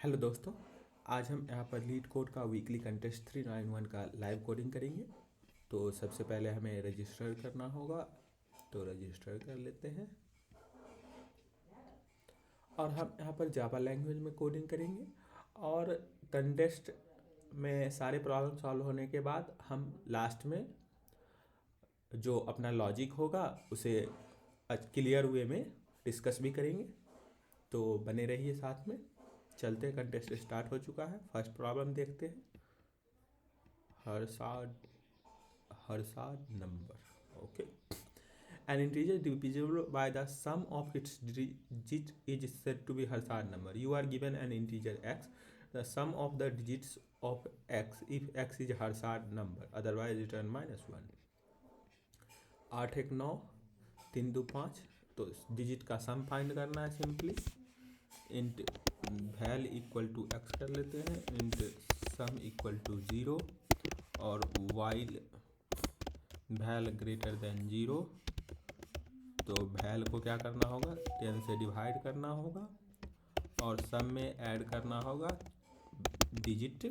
Hello दोस्तों, आज हम यहाँ पर लीड कोड का वीकली कंटेस्ट 391 का लाइव कोडिंग करेंगे। तो सबसे पहले हमें रजिस्टर करना होगा, तो रजिस्टर कर लेते हैं और हम यहाँ पर जावा लैंग्वेज में कोडिंग करेंगे। और कंटेस्ट में सारे प्रॉब्लम सॉल्व होने के बाद हम लास्ट में जो अपना लॉजिक होगा उसे क्लियर वे में डिस्कस भी करेंगे। तो बने रहिए साथ में। चलते हैं, कंटेस्ट स्टार्ट हो चुका है। फर्स्ट प्रॉब्लम देखते हैं। Harshad number, okay. An integer divisible by the sum of its digit is said to be Harsad number. You are given an integer x, the sum of the digits of x if x is Harsad number, otherwise return -1. 8 1 9 3 2 5। तो digit का सम find करना है simply. Int val equal to X कर लेते हैं, int some equal to 0 और while well greater than 0। तो well को क्या करना होगा, 10 से डिवाइड करना होगा और सम में ऐड करना होगा डिजिट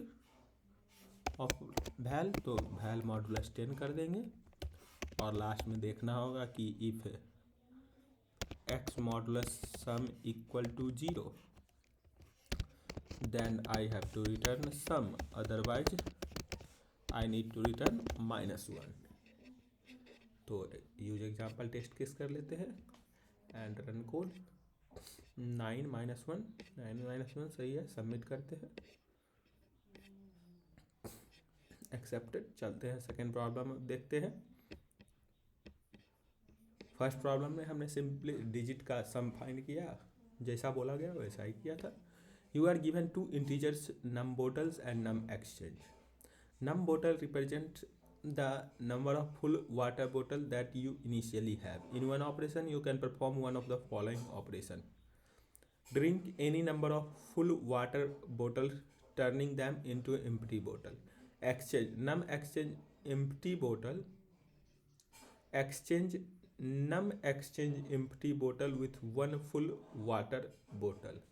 ऑफ वैल। तो वैल मॉडुलस 10 कर देंगे और लास्ट में देखना होगा कि if X modulus sum equal to 0 then I have to return sum, otherwise I need to return -1। तो यूज एग्जाम्पल टेस्ट केस कर लेते हैं एंड रन कोड। 9 - 1 सही है, सबमिट करते हैं। एक्सेप्टेड। चलते हैं सेकेंड प्रॉब्लम देखते हैं। फर्स्ट प्रॉब्लम में हमने सिंपली डिजिट का सम फाइंड किया, जैसा बोला गया वैसा ही किया था। You are given two integers num bottles and num exchange. Num bottle represents the number of full water bottle that you initially have. In one operation, you can perform one of the following operation. Drink any number of full water bottles, turning them into empty bottle. Exchange num exchange empty bottle. Exchange num exchange empty bottle with one full water bottle.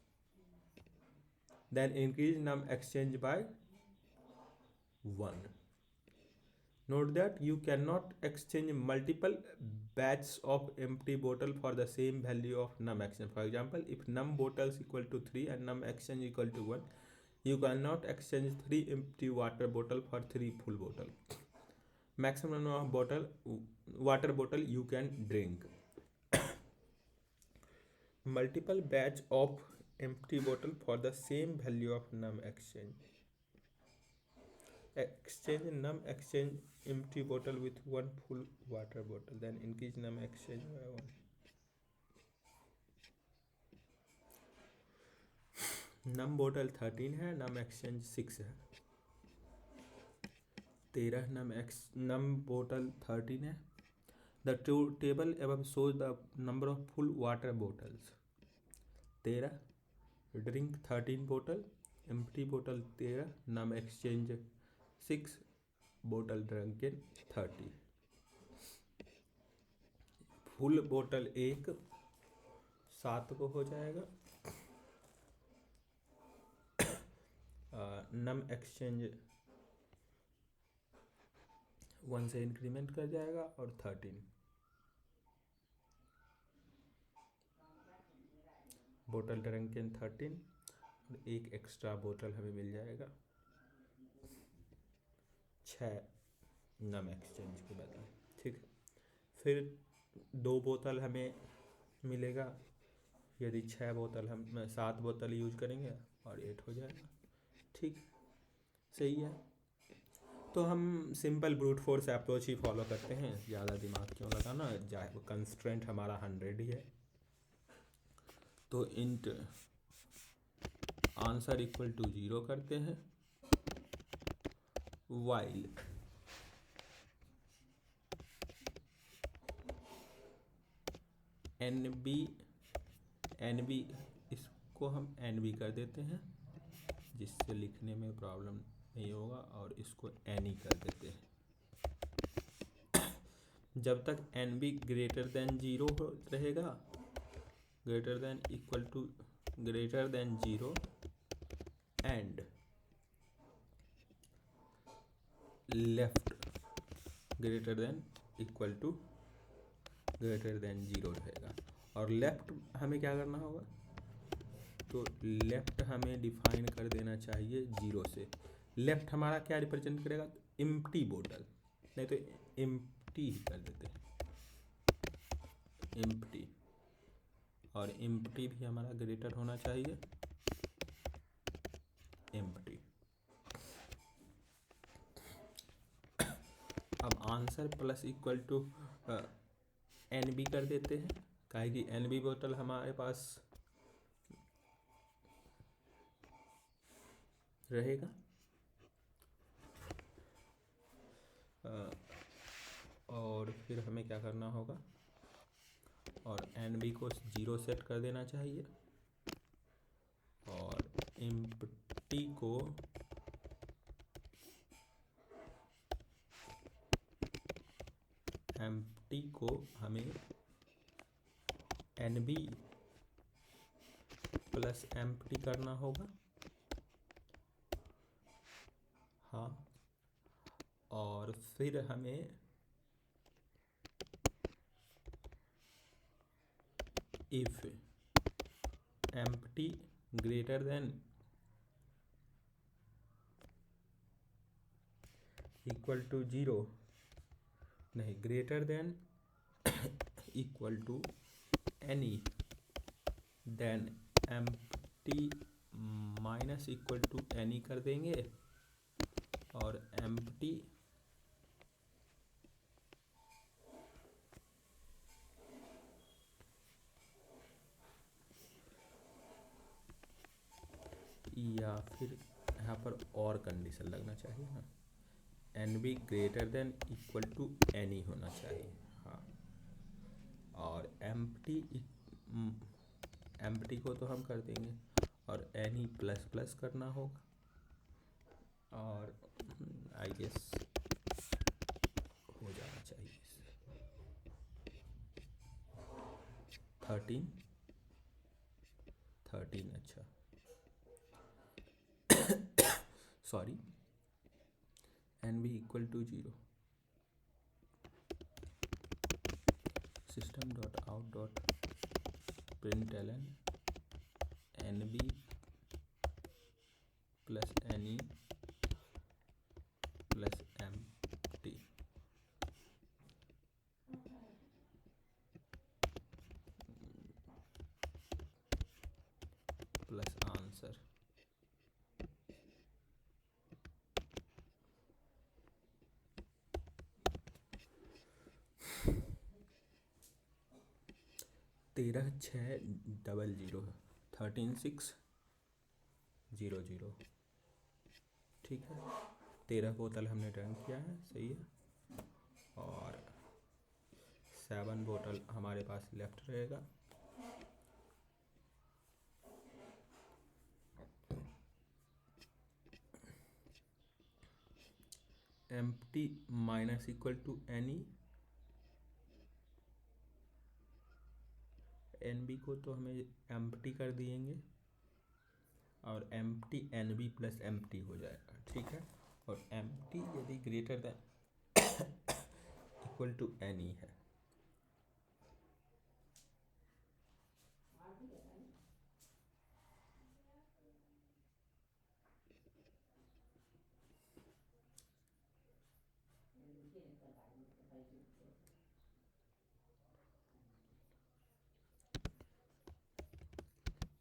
Then increase num exchange by 1. Note that you cannot exchange multiple batches of empty bottle for the same value of num exchange. For example, if num bottles equal to 3 and num exchange equal to 1, you cannot exchange 3 empty water bottle for 3 full bottle. Maximum number of water bottle you can drink. Multiple batch of empty bottle for the same value of num exchange. Exchange num exchange empty bottle with one full water bottle, then increase num exchange by 1. num bottle 13 है, num exchange 6 है। 13 num bottle 13 है। The table above shows the number of full water bottles. 13 drink 13 bottle, empty bottle 13, num exchange 6, बोतल drunken 30। Full बोतल 1 7 को हो जाएगा। नम exchange 1 से increment कर जाएगा और 13 बोतल ड्रंकन 13 और एक एक्स्ट्रा बोतल हमें मिल जाएगा 6 नम एक्सचेंज के बदले। ठीक है, फिर 2 बोतल हमें मिलेगा यदि 6 बोतल हम 7 बोतल यूज करेंगे और 8 हो जाएगा। ठीक, सही है। तो हम सिंपल ब्रूट फोर्स अप्रोच ही फॉलो करते हैं, ज़्यादा दिमाग क्यों लगाना। कंस्ट्रेंट हमारा 100 ही है। तो इंट आंसर इक्वल टू 0 करते हैं। वाइल एन बी इसको हम एन बी कर देते हैं, जिससे लिखने में प्रॉब्लम नहीं होगा, और इसको एन ई कर देते हैं। जब तक एन बी ग्रेटर देन 0 रहेगा, greater than equal to greater than 0, and left greater than equal to greater than 0 रहेगा। और लेफ्ट हमें क्या करना होगा, तो लेफ्ट हमें डिफाइन कर देना चाहिए 0 से। लेफ्ट हमारा क्या रिप्रेजेंट करेगा, एम्प्टी बोतल, नहीं तो एम्प्टी ही कर देते हैं, एम्प्टी। और एम्प्टी भी हमारा ग्रेटर होना चाहिए एम्प्टी। अब answer plus equal to N B कर देते हैं, काहे कि एन बी बोतल हमारे पास रहेगा। और फिर हमें क्या करना होगा, और एन बी को 0 सेट कर देना चाहिए, और एम्प्टी को हमें एन बी प्लस एम्प्टी करना होगा। हाँ, और फिर हमें if empty greater than equal to 0, नहीं, greater than equal to any, then empty minus equal to any कर देंगे, और एम्प्टी या फिर यहाँ पर और कंडीशन लगना चाहिए ना, N B greater than equal to any होना चाहिए। हाँ, और एम्प्टी को तो हम कर देंगे, और एनी प्लस प्लस करना होगा, और आई गेस हो जाना चाहिए 13, अच्छा sorry, N B equal to 0, system dot out dot println N B plus any plus empty plus answer. तेरह 600 13,600, ठीक है। 13 बोतल हमने डन किया है, सही है। और 7 बोतल हमारे पास लेफ्ट रहेगा। Empty minus equal to any, N B को तो हमें एम्प्टी कर दिएंगे, और empty N B plus empty हो जाएगा, ठीक है। और एम्प्टी यदि greater than equal to any है,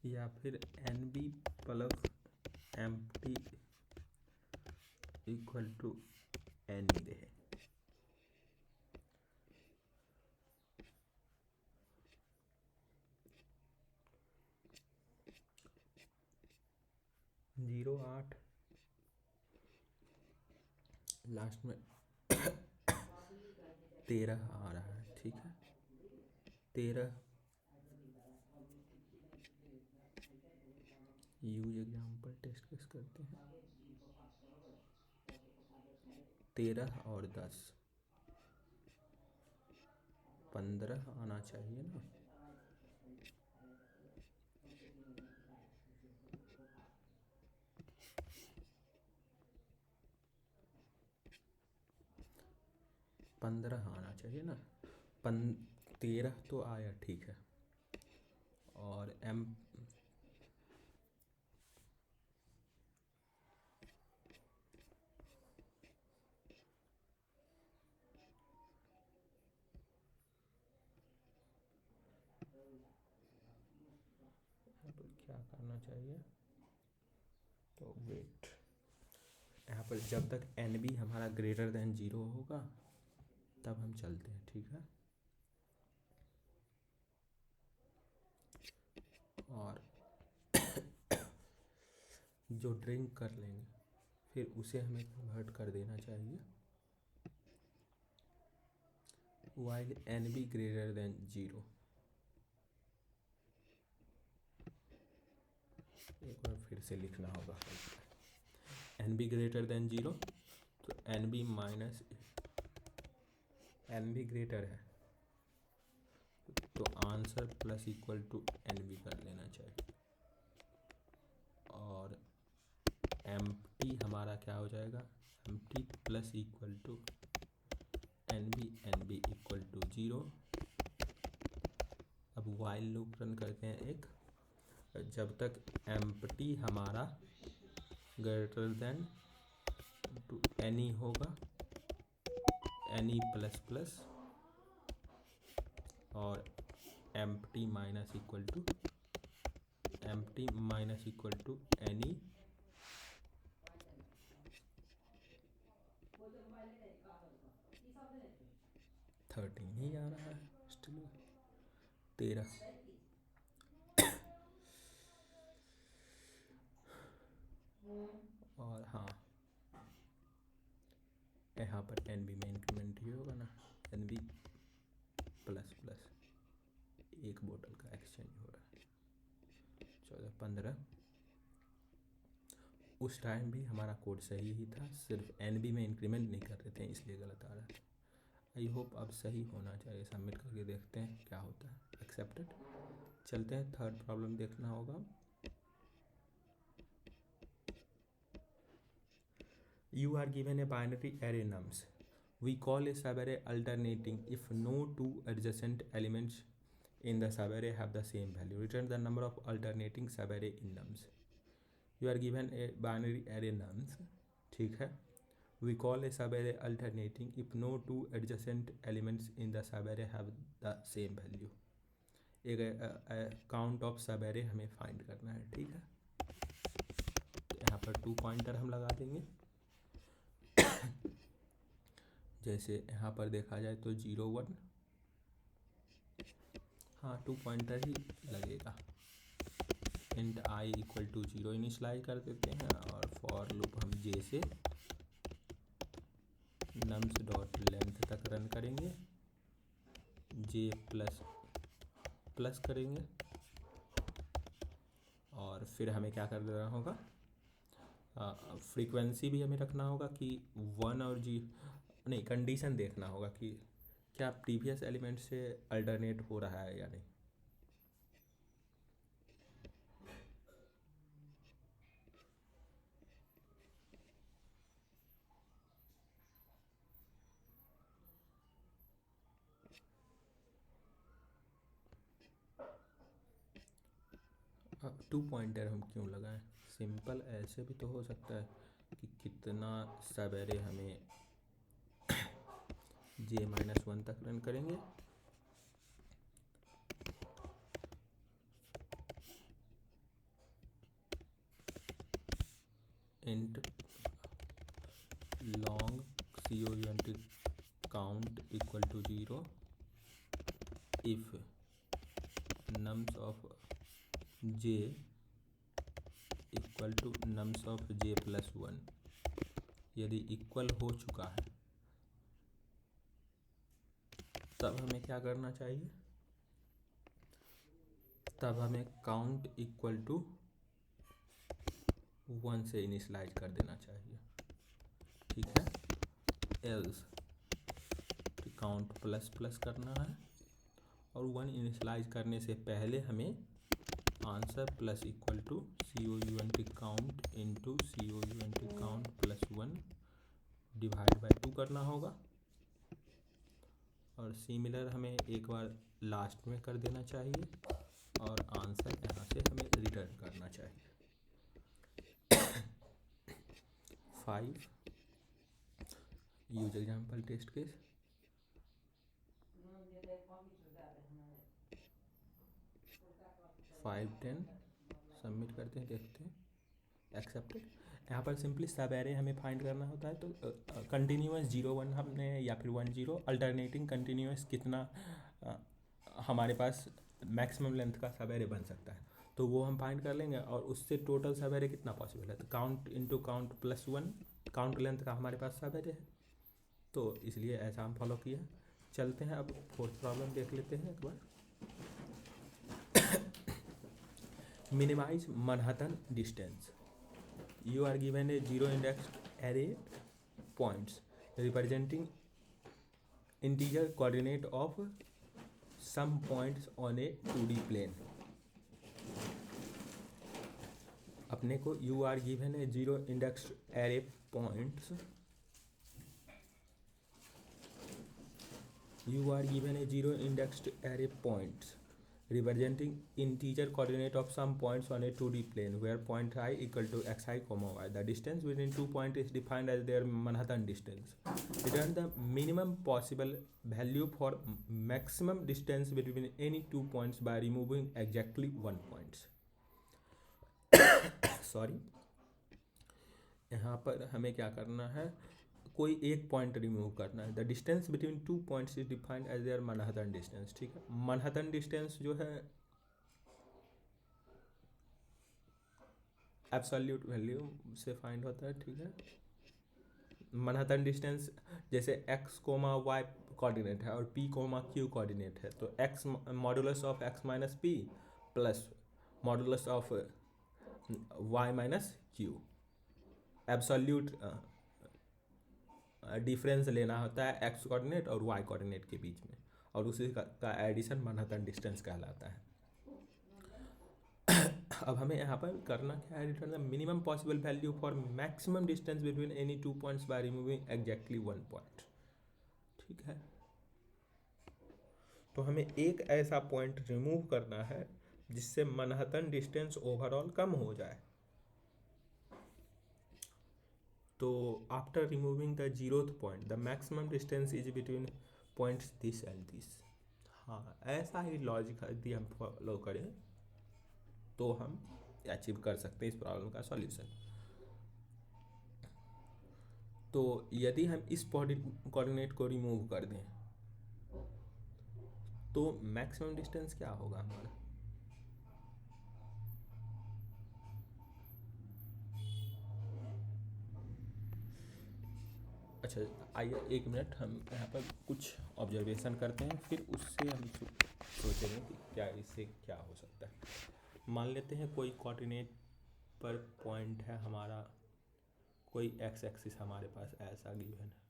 या फिर N B plus empty equal to any रहे। जीरो 8 लास्ट में 13 आ रहा है, ठीक है। 13 यूज एग्जाम्पल टेस्ट केस करते हैं। 13 और 10 15 आना चाहिए ना। 15 आना चाहिए ना, 13 तो आया, ठीक है। और एम क्या करना चाहिए, तो वेट, यहाँ पर जब तक एन बी हमारा ग्रेटर देन 0 होगा तब हम चलते हैं, ठीक है। और जो ड्रिंक कर लेंगे फिर उसे हमें कन्वर्ट कर देना चाहिए while N B greater than 0। एक बार फिर से लिखना होगा, एन बी ग्रेटर देन 0, तो N B minus N B greater है तो answer plus equal to N B कर लेना चाहिए। और एम टी हमारा क्या हो जाएगा, empty plus equal to N B equal to 0। अब वाइल लूप रन करते हैं एक, जब तक एम्प्टी हमारा ग्रेटर देन टू एनी होगा, एनी प्लस प्लस, और empty minus equal to any 13 ही आ रहा है स्टिल 13। और हाँ, यहाँ पर एन बी में इंक्रीमेंट ही होगा ना, एन बी प्लस प्लस, एक बोतल का एक्सचेंज हो रहा है। 14 15, उस टाइम भी हमारा कोड सही ही था, सिर्फ एन बी में इंक्रीमेंट नहीं कर रहे थे इसलिए गलत आ रहा था। आई होप अब सही होना चाहिए, सबमिट करके देखते हैं क्या होता है। एक्सेप्टेड। चलते हैं, थर्ड प्रॉब्लम देखना होगा। You are given a binary array nums. We call a subarray alternating if no two adjacent elements in the subarray have the same value. Return the number of alternating subarray in nums. You are given a binary array nums, ठीक है। We call a subarray alternating if no two adjacent elements in the subarray have the same value. एक count of सबएरे हमें find करना है, ठीक है। तो यहाँ पर 2 पॉइंटर हम लगा देंगे। जैसे यहाँ पर देखा जाए तो 0 1, हाँ 2 पॉइंटर ही लगेगा। Int I equal to 0 initialise कर देते हैं और फॉर लूप हम जे से नम्स डॉट लेंथ तक रन करेंगे, जे प्लस प्लस करेंगे और फिर हमें क्या कर देना होगा, फ्रीक्वेंसी भी हमें रखना होगा कि 1 और जी नहीं, कंडीशन देखना होगा कि क्या प्रीवियस एलिमेंट से अल्टरनेट हो रहा है या नहीं। अब 2 पॉइंटर हम क्यों लगाएं, सिंपल ऐसे भी तो हो सकता है कि कितना सबएरे हमें j-1 तक रन करेंगे, int long count equal to 0 if nums of j equal to nums of j plus 1। यदि इक्वल हो चुका है तब हमें क्या करना चाहिए, तब हमें काउंट इक्वल टू 1 से इनिशलाइज कर देना चाहिए, ठीक है। एल्स काउंट प्लस प्लस करना है और 1 इनिशलाइज करने से पहले हमें answer plus equal to count into count plus 1 divide by 2 करना होगा। और सिमिलर हमें एक बार लास्ट में कर देना चाहिए और आंसर यहाँ से हमें रिटर्न करना चाहिए। 5 use example test case. 5 10 submit करते हैं, देखते हैं एक्सेप्टेड। यहाँ पर सिंपली सब एरे हमें फाइंड करना होता है, तो कंटिन्यूस 0 1 हमने या फिर 1 0 अल्टरनेटिंग कंटिन्यूस कितना हमारे पास मैक्सिमम लेंथ का सब एरे बन सकता है, तो वो हम फाइंड कर लेंगे। और उससे टोटल सब एरे कितना पॉसिबल है, तो count into count plus 1 count length का हमारे पास सब एरे है, तो इसलिए ऐसा हम फॉलो किया। चलते हैं अब फोर्थ प्रॉब्लम देख लेते हैं एक बार। Minimise Manhattan distance. You are given a zero indexed array points representing integer coordinate of some points on a 2D plane. अपने को you are given a zero indexed array points. You are given a zero indexed array points representing integer coordinate of some points on a 2D plane where point I equal to xi comma y. The distance between 2 points is defined as their Manhattan distance. Return the minimum possible value for maximum distance between any 2 points by removing exactly 1 point. Sorry, यहाँ पर हमें क्या करना है, कोई एक point remove करना है। The distance between 2 points is defined as their Manhattan distance. ठीक है, मैनहट्टन डिस्टेंस जो है एब्सोल्यूट वैल्यू से फाइंड होता है। ठीक है, मैनहट्टन डिस्टेंस जैसे x कोमा y कोऑर्डिनेट है और p कोमा q कोऑर्डिनेट है, तो x modulus of x minus P plus modulus of y minus q absolute difference लेना होता है x कोऑर्डिनेट और y कोऑर्डिनेट के बीच में, और उसी का एडिशन मैनहट्टन डिस्टेंस कहलाता है। अब हमें यहाँ पर करना क्या है, return the minimum possible value for maximum distance between any 2 points by removing exactly 1 point. ठीक है, तो हमें एक ऐसा पॉइंट रिमूव करना है जिससे मैनहट्टन डिस्टेंस ओवरऑल कम हो जाए। तो after removing the 0th point the maximum distance is between points this and this. हाँ, ऐसा ही लॉजिक यदि हम फॉलो करें तो हम अचीव कर सकते हैं इस प्रॉब्लम का सॉल्यूशन। तो यदि हम इस कोऑर्डिनेट को रिमूव कर दें तो मैक्सिमम डिस्टेंस क्या होगा हमारा, अच्छा आइए एक मिनट हम यहाँ पर कुछ ऑब्जर्वेशन करते हैं, फिर उससे हम सोचेंगे कि क्या इससे क्या हो सकता है। मान लेते हैं कोई कोऑर्डिनेट पर पॉइंट है हमारा, कोई एक्स एक्सिस हमारे पास ऐसा गिवन है,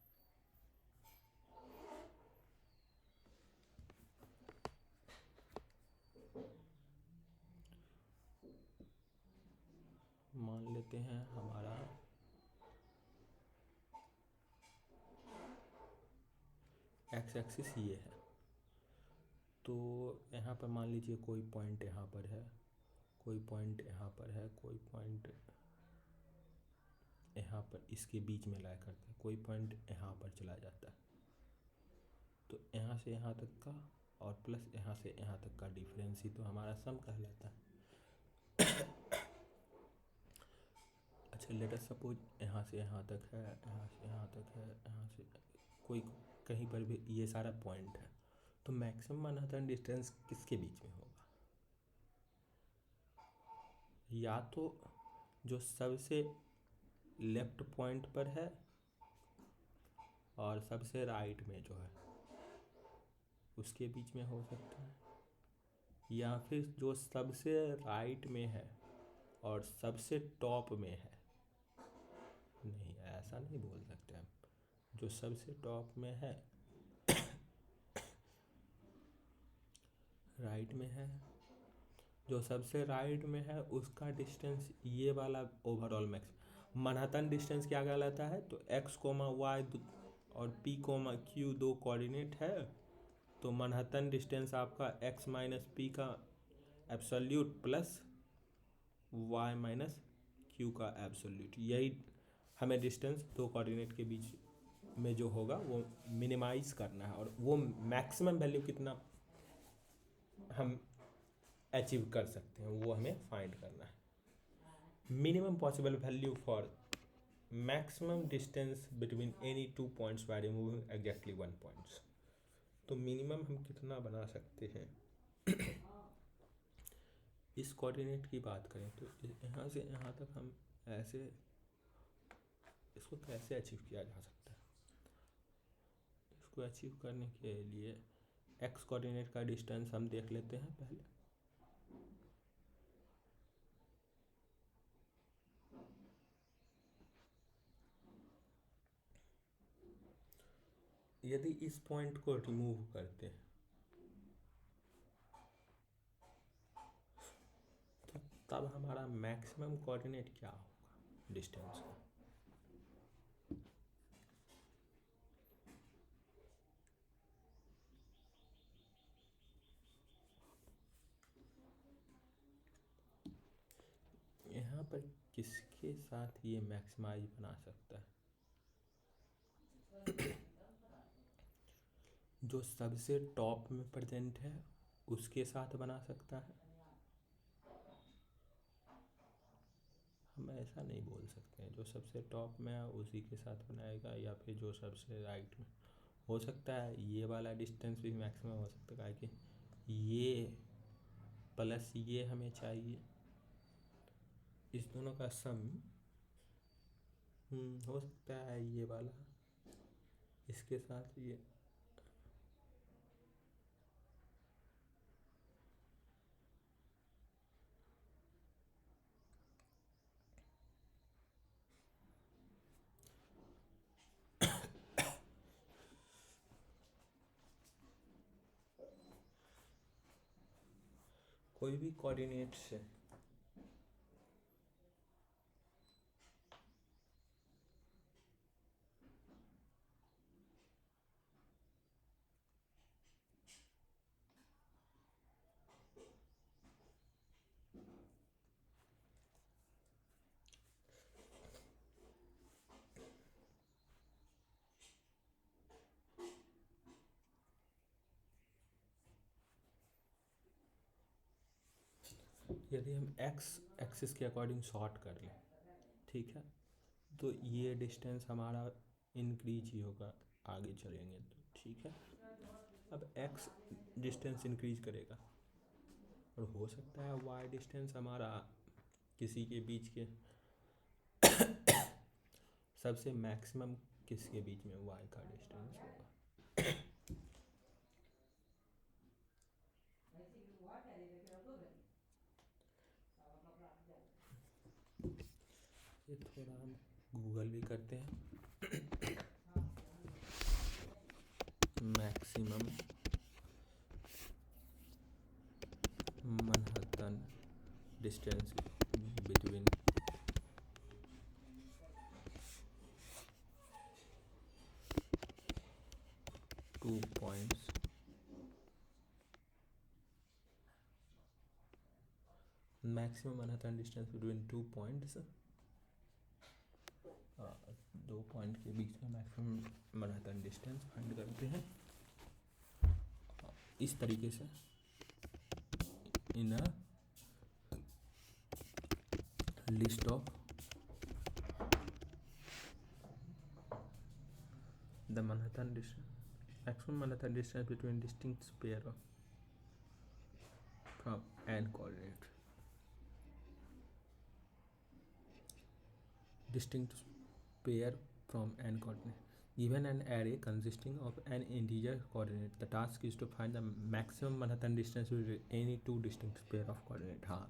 मान लेते हैं हमारा एक्स एक्सिस ये है। तो यहाँ पर मान लीजिए कोई पॉइंट यहाँ पर है, कोई पॉइंट यहाँ पर है, कोई पॉइंट यहाँ पर इसके बीच में लाया करता है, कोई पॉइंट यहाँ पर चला जाता है। तो यहाँ से यहाँ तक का और प्लस यहाँ से यहाँ तक का डिफरेंस ही तो हमारा सम कहलाता है। अच्छा लेट अस सपोज यहाँ से यहाँ तक है, यहाँ से यहाँ तक है, यहाँ से कोई कहीं पर भी ये सारा पॉइंट है, तो मैक्सिमम मैनहट्टन डिस्टेंस किसके बीच में होगा, या तो जो सबसे लेफ्ट पॉइंट पर है और सबसे राइट में जो है उसके बीच में हो सकता है, या फिर जो सबसे राइट में है और सबसे टॉप में है। नहीं, ऐसा नहीं बोल सकते हम, जो सबसे टॉप में है राइट में है, जो सबसे राइट में है उसका डिस्टेंस ये वाला ओवरऑल मैक्स मैनहट्टन डिस्टेंस क्या कहलाता है, तो x कोमा y और p कोमा q दो कोऑर्डिनेट है तो मैनहट्टन डिस्टेंस आपका x माइनस पी का absolute plus y minus Q का एब्सोल्यूट, यही हमें डिस्टेंस दो कोऑर्डिनेट के बीच में जो होगा वो मिनिमाइज करना है, और वो मैक्सिमम वैल्यू कितना हम अचीव कर सकते हैं वो हमें फाइंड करना है। Minimum possible value for maximum distance between any two points by removing exactly one points. तो मिनिमम हम कितना बना सकते हैं इस कोऑर्डिनेट की बात करें तो यहाँ से यहाँ तक हम ऐसे इसको कैसे अचीव किया जा सकता है। इसको अचीव करने के लिए एक्स कोऑर्डिनेट का डिस्टेंस हम देख लेते हैं पहले। यदि इस पॉइंट को रिमूव करते हैं तो तब हमारा मैक्सिमम कोऑर्डिनेट क्या होगा डिस्टेंस का। यहाँ पर किसके साथ ये मैक्सिमाइज बना सकता है, जो सबसे टॉप में प्रेजेंट है उसके साथ बना सकता है। हम ऐसा नहीं बोल सकते हैं जो सबसे टॉप में है उसी के साथ बनाएगा, या फिर जो सबसे राइट में। हो सकता है ये वाला डिस्टेंस भी मैक्सिमम हो सकता है कि ये प्लस ये हमें चाहिए, इस दोनों का सम हो सकता है ये वाला इसके साथ ये। कोई भी कोऑर्डिनेट से यदि हम एक्स एक्सिस के अकॉर्डिंग शॉर्ट कर लें, ठीक है, तो ये डिस्टेंस हमारा इंक्रीज ही होगा आगे चलेंगे तो, ठीक है। अब एक्स डिस्टेंस इंक्रीज करेगा और हो सकता है वाई डिस्टेंस हमारा किसी के बीच के सबसे मैक्सिमम किसके बीच में वाई का डिस्टेंस होगा। ये थोड़ा हम गूगल भी करते हैं। Maximum Manhattan distance between two points maximum Manhattan distance between two points, दो पॉइंट के बीच में मैक्सिमम मैनहट्टन डिस्टेंस फाइंड करते हैं इस तरीके से। In a list of the Manhattan distance, maximum Manhattan distance between distinct pair from n coordinate. Distinct pair from n coordinate. Given an array consisting of n integer coordinate, the task is to find the maximum Manhattan distance between any two distinct pair of coordinate. हाँ,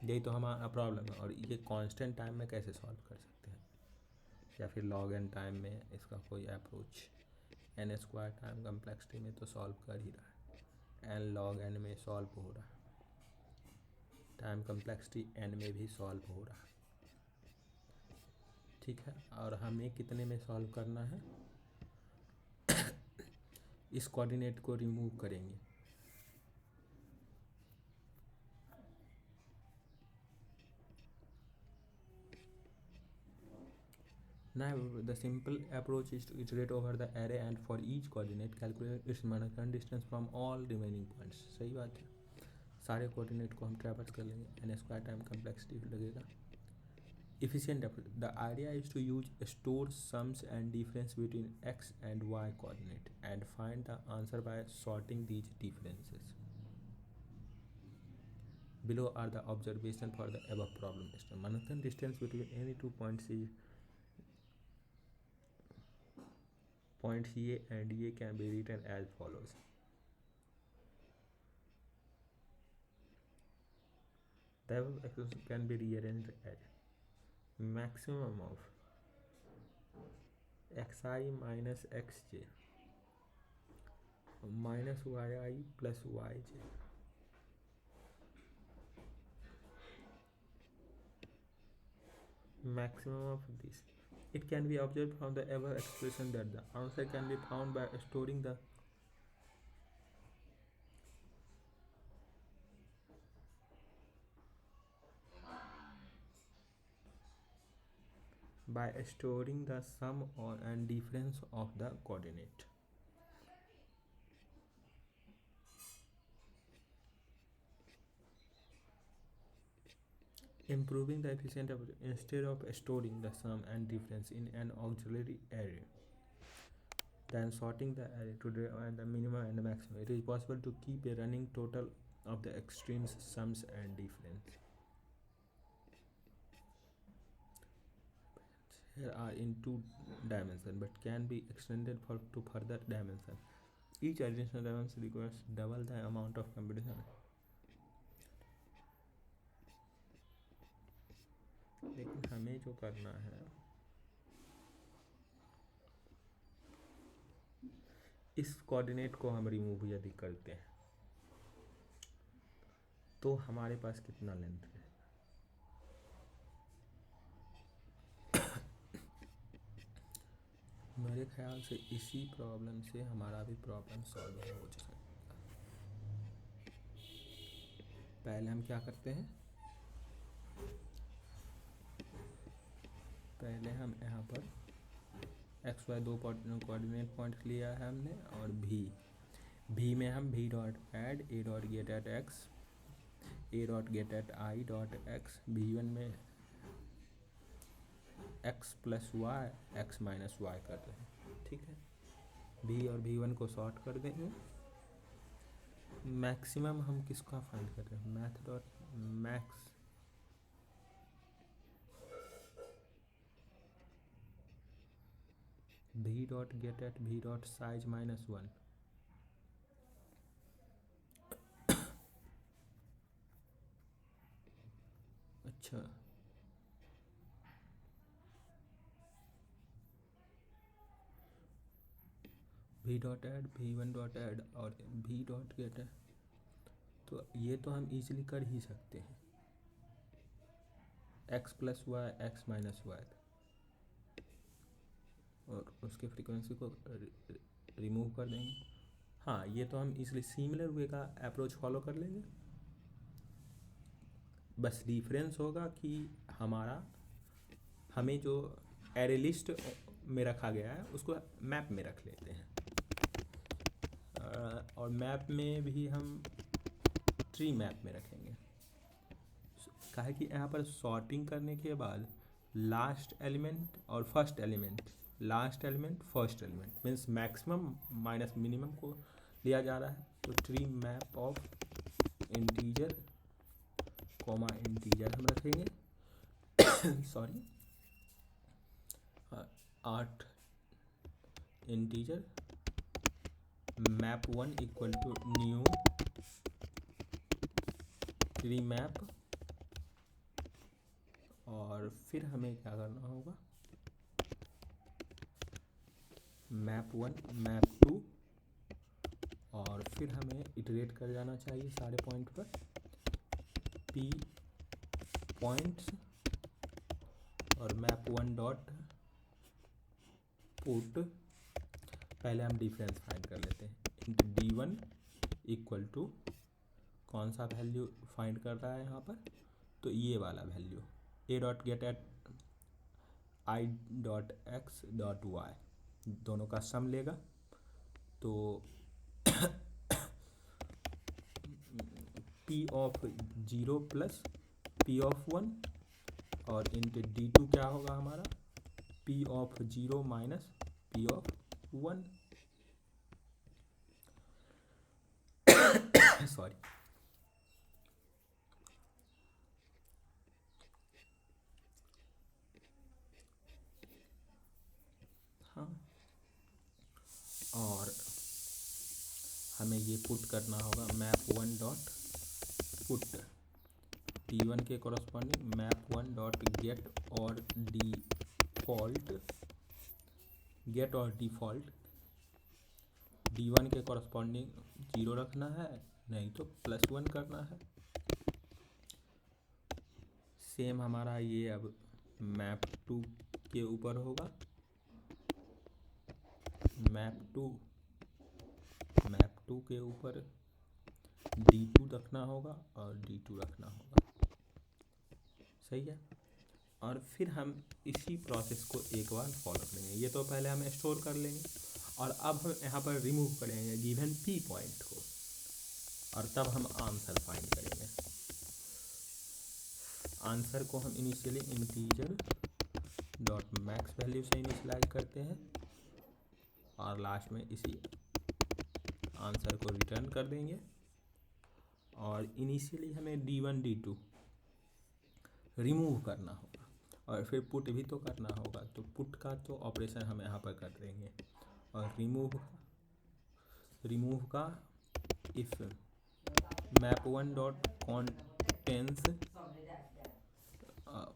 यही तो हमारा problem है। और ये constant time में कैसे solve कर सकते हैं, या फिर लॉग एन टाइम में इसका कोई approach. N square time complexity में तो सॉल्व कर ही रहा है, एन लॉग एन में सॉल्व हो रहा है, टाइम कम्प्लेक्सिटी एन में भी सॉल्व हो रहा है, ठीक है। और हमें कितने में सॉल्व करना है, इस कोऑर्डिनेट को रिमूव करेंगे। Now the simple approach is to iterate over the array and for each coordinate calculate its Manhattan distance from all remaining points। सही बात है, सारे कोऑर्डिनेट को हम ट्रैवर्स कर लेंगे, n स्क्वायर टाइम कम्प्लेक्सिटी लगेगा। Efficient approach, the idea is to use store sums and difference between x and y coordinate and find the answer by sorting these differences। Below are the observation for the above problem। Manhattan distance between any two points is points A and A can be written as follows। The above expression can be rearranged as maximum of xi minus xj minus yi plus yj maximum of this। It can be observed from the above expression that the answer can be found by storing the sum or and difference of the coordinate। Improving the efficiency of instead of storing the sum and difference in an auxiliary array, then sorting the array to define the minimum and the maximum, it is possible to keep a running total of the extremes sums and difference। Here are in 2 dimensions but can be extended to further dimension। Each additional dimension requires double the amount of computation। लेकिन हमें जो करना है इस coordinate को हम remove यदि करते हैं तो हमारे पास कितना लेंथ है। मेरे ख्याल से इसी प्रॉब्लम से हमारा भी प्रॉब्लम सॉल्व हो जाएगा। पहले हम क्या करते हैं, पहले हम यहाँ पर एक्स वाई 2 कोऑर्डिनेट पॉइंट लिया है हमने और भी में हम v dot add a dot get at x a dot get at i dot x v1 में x plus Y x minus Y कर रहे हैं। ठीक है, v और v1 को सॉर्ट कर देंगे। मैक्सिमम हम किसका फाइंड कर रहे हैं, math dot max v dot get at v dot size minus 1। अच्छा, v dot add v1 dot add और v डॉट गेट एड, तो ये तो हम इजीली कर ही सकते हैं। x plus Y X minus Y और उसके फ्रीक्वेंसी को रिमूव कर देंगे। हाँ, ये तो हम इसलिए सिमिलर वे का अप्रोच फॉलो कर लेंगे। बस डिफरेंस होगा कि हमें जो एरे लिस्ट में रखा गया है उसको मैप में रख लेते हैं और मैप में भी हम ट्री मैप में रखेंगे। कहा कि यहाँ पर सॉर्टिंग करने के बाद लास्ट एलिमेंट और first element, last element first element means maximum minus minimum को लिया जा रहा है। तो tree map of integer comma integer हम रखेंगे sorry 8 integer map 1 equal to new tree map. और फिर हमें क्या करना होगा, मैप 1 मैप 2 और फिर हमें इटरेट कर जाना चाहिए सारे पॉइंट पर p पॉइंट्स और मैप 1 डॉट पुट। पहले हम डिफरेंस फाइंड कर लेते हैं। इंटू D1 इक्वल टू कौन सा वैल्यू फाइंड कर रहा है यहाँ पर, तो ये वाला value A dot get at I dot X dot Y, दोनों का सम लेगा। तो P of 0 plus P of 1 और इंटू D2 क्या होगा हमारा, P of 0 minus P of 1 sorry. हाँ, और हमें ये पुट करना होगा मैप 1 डॉट पुट T1 के कॉरस्पॉन्डिंग मैप 1 डॉट गेट और डिफॉल्ट, गेट और डिफॉल्ट D1 के कॉरस्पॉन्डिंग 0 रखना है, नहीं तो +1 करना है। सेम हमारा ये अब मैप 2 के ऊपर होगा, मैप 2 के ऊपर D2 रखना होगा और D2 रखना होगा, सही है। और फिर हम इसी प्रोसेस को एक बार फॉलो करेंगे, ये तो पहले हम स्टोर कर लेंगे और अब हम यहाँ पर रिमूव करेंगे गिवन P पॉइंट को और तब हम आंसर फाइंड करेंगे। आंसर को हम initially integer dot max value से इनिशियलाइज करते हैं और लास्ट में इसी आंसर को रिटर्न कर देंगे। और इनिशियली हमें D1 D2 रिमूव करना होगा और फिर पुट भी तो करना होगा, तो पुट का तो ऑपरेशन हम यहाँ पर कर देंगे। और रिमूव का इफ मैप 1 डॉट कॉन्टेंस,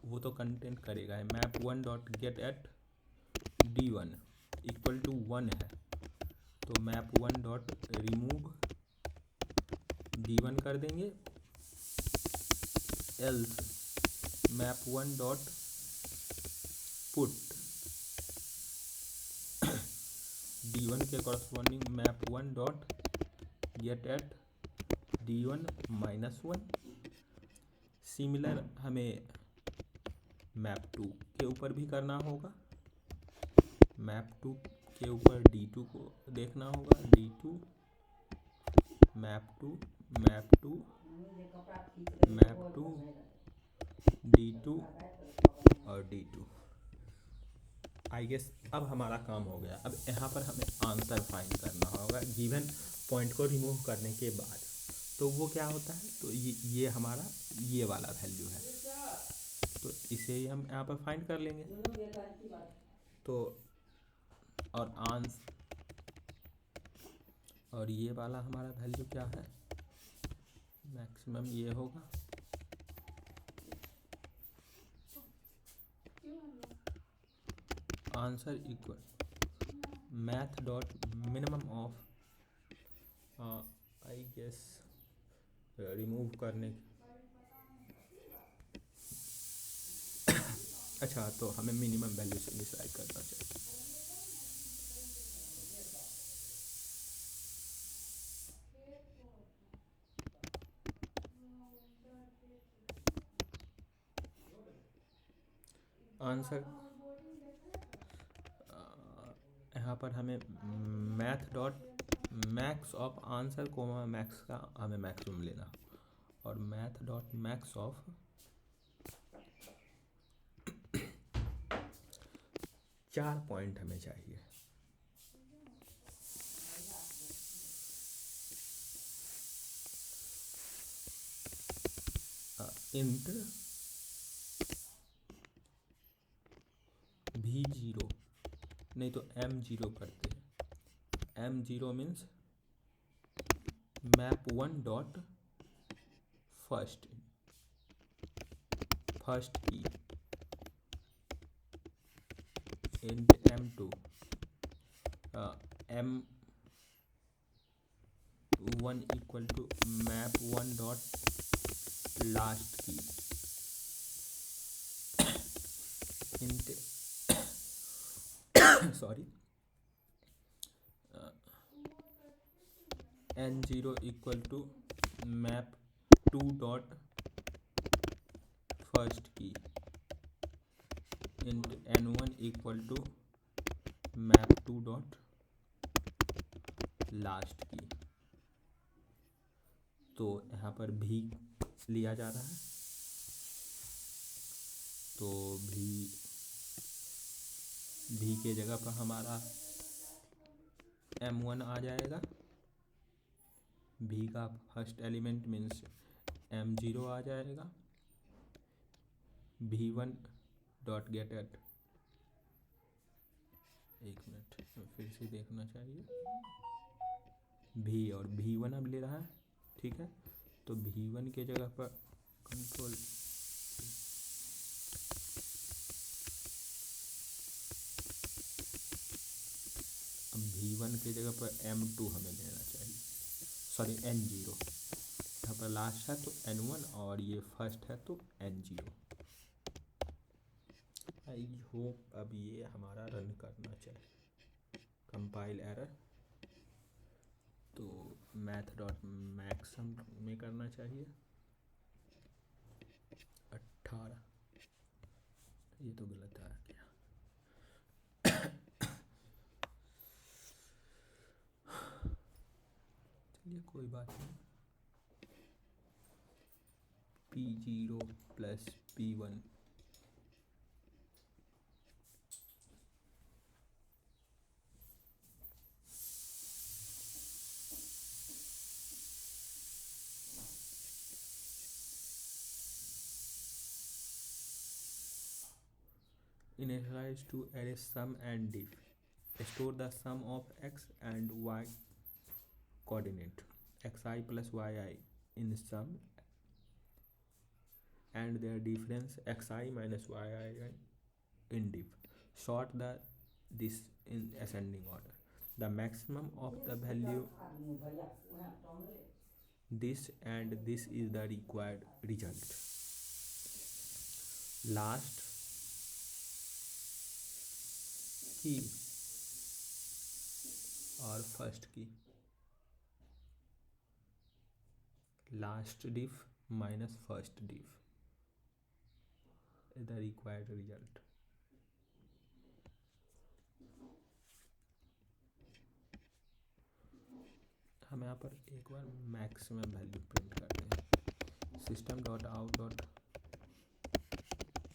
वो तो कंटेंट करेगा है, map 1 dot get at D1 equal to 1 है, तो मैप 1 डॉट रिमूव D1 कर देंगे, else map 1 dot put D1 के corresponding map 1 dot get at D1 minus 1। Similar हमें मैप 2 के ऊपर भी करना होगा, मैप 2 के ऊपर D2 को देखना होगा, D2 map 2 map 2 map 2 D2 और D2। आई गेस अब हमारा काम हो गया। अब यहाँ पर हमें आंसर फाइंड करना होगा गिवन पॉइंट को रिमूव करने के बाद। तो वो क्या होता है, तो ये हमारा ये वाला वैल्यू है, तो इसे ही हम यहाँ पर फाइंड कर लेंगे। तो और ये वाला हमारा वैल्यू क्या है, मैक्सिमम ये होगा, answer equal math dot minimum of I guess remove करने अच्छा, तो हमें मिनिमम वैल्यू से डिसाइड करना चाहिए। आंसर यहाँ पर हमें math dot max of answer को मैक्स का हमें मैक्सिमम लेना, और मैथ डॉट मैक्स ऑफ चार पॉइंट हमें चाहिए। इंट V0 नहीं तो M0 करते हैं, M0 means map 1 dot first key int M2 M1 equal to map 1 dot last key int sorry n0 equal to map two dot first key int n1 equal to map two dot last key. तो यहाँ पर भी लिया जा रहा है, तो भी के जगह पर हमारा m1 आ जाएगा, भी का फर्स्ट एलिमेंट मीन्स m0 आ जाएगा, v1 डॉट गेट एट, एक मिनट फिर से देखना चाहिए, भी और v1 अब ले रहा है, ठीक है। तो v1 के जगह पर कंट्रोल v1 के जगह पर m2 हमें लेना चाहिए, सॉरी n0, यहाँ पर लास्ट है तो n1 और ये फर्स्ट है तो n0। आई होप अब ये हमारा रन करना चाहिए, कंपाइल एरर, तो मैथ डॉट मैक्सम में करना चाहिए 18, ये तो गलत आ गया। चलिए कोई बात नहीं, p0 plus p1 initialize to array sum and diff, store the sum of x and y coordinate xi plus yi in sum and their difference xi minus yi in diff, sort this in ascending order, the maximum of the value this and this is the required result, last की और first की, last diff minus first diff the required result. हम यहाँ पर एक बार maximum value print करते हैं, system dot out dot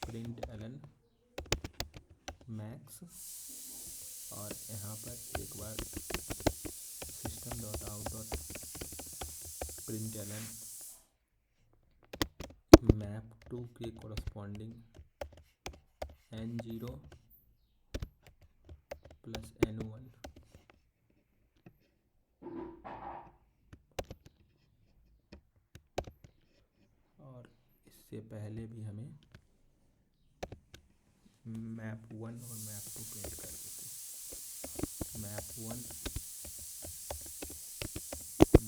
println max, और यहाँ पर एक बार system dot out dot println map two के कोरस्पॉन्डिंग n0 प्लस n1, और इससे पहले भी हमें मैप 1 और मैप 2 प्रिंट कर देते, map 1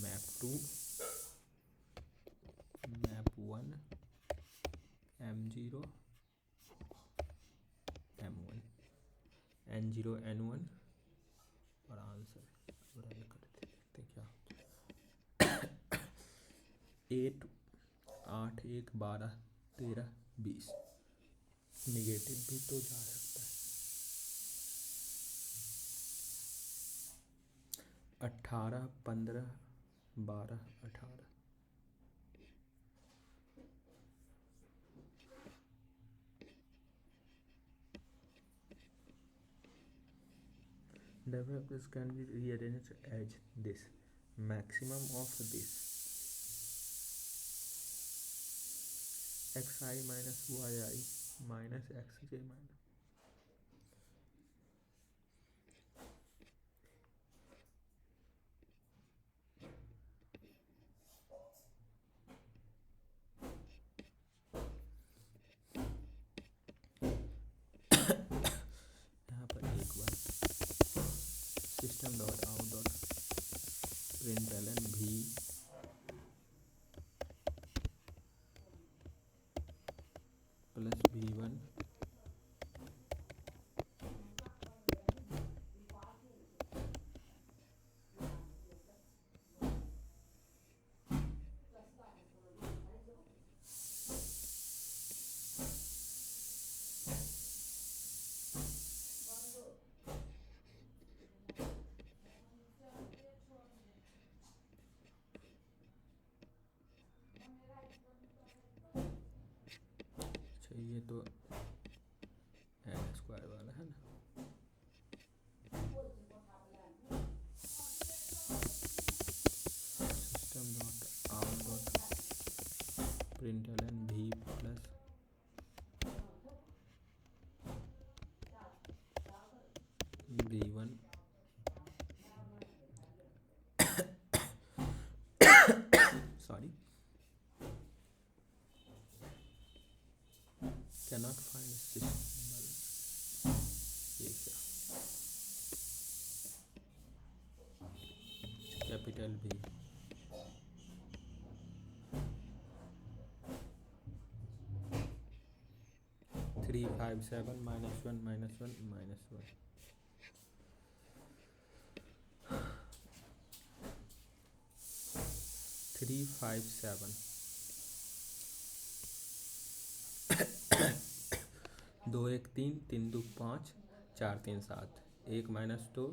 map 2 map 1 m0 m1 n0 n1, और आंसर रन करते देखते क्या 8 8 1 12 13 20, नेगेटिव भी तो जा सकता है, 18 15 12 18, developers can be rearranged as this, maximum of this xi minus yi minus xj minus, यहाँ पर एक बार system dot out dot println भी प्लस v1 v1 प्रिंटलन भी plus v1 sorry cannot find symbol, ये क्या, capital V 357 -1 -1 -1 357 2 1 3 3 2 5 4 3 7 1 -2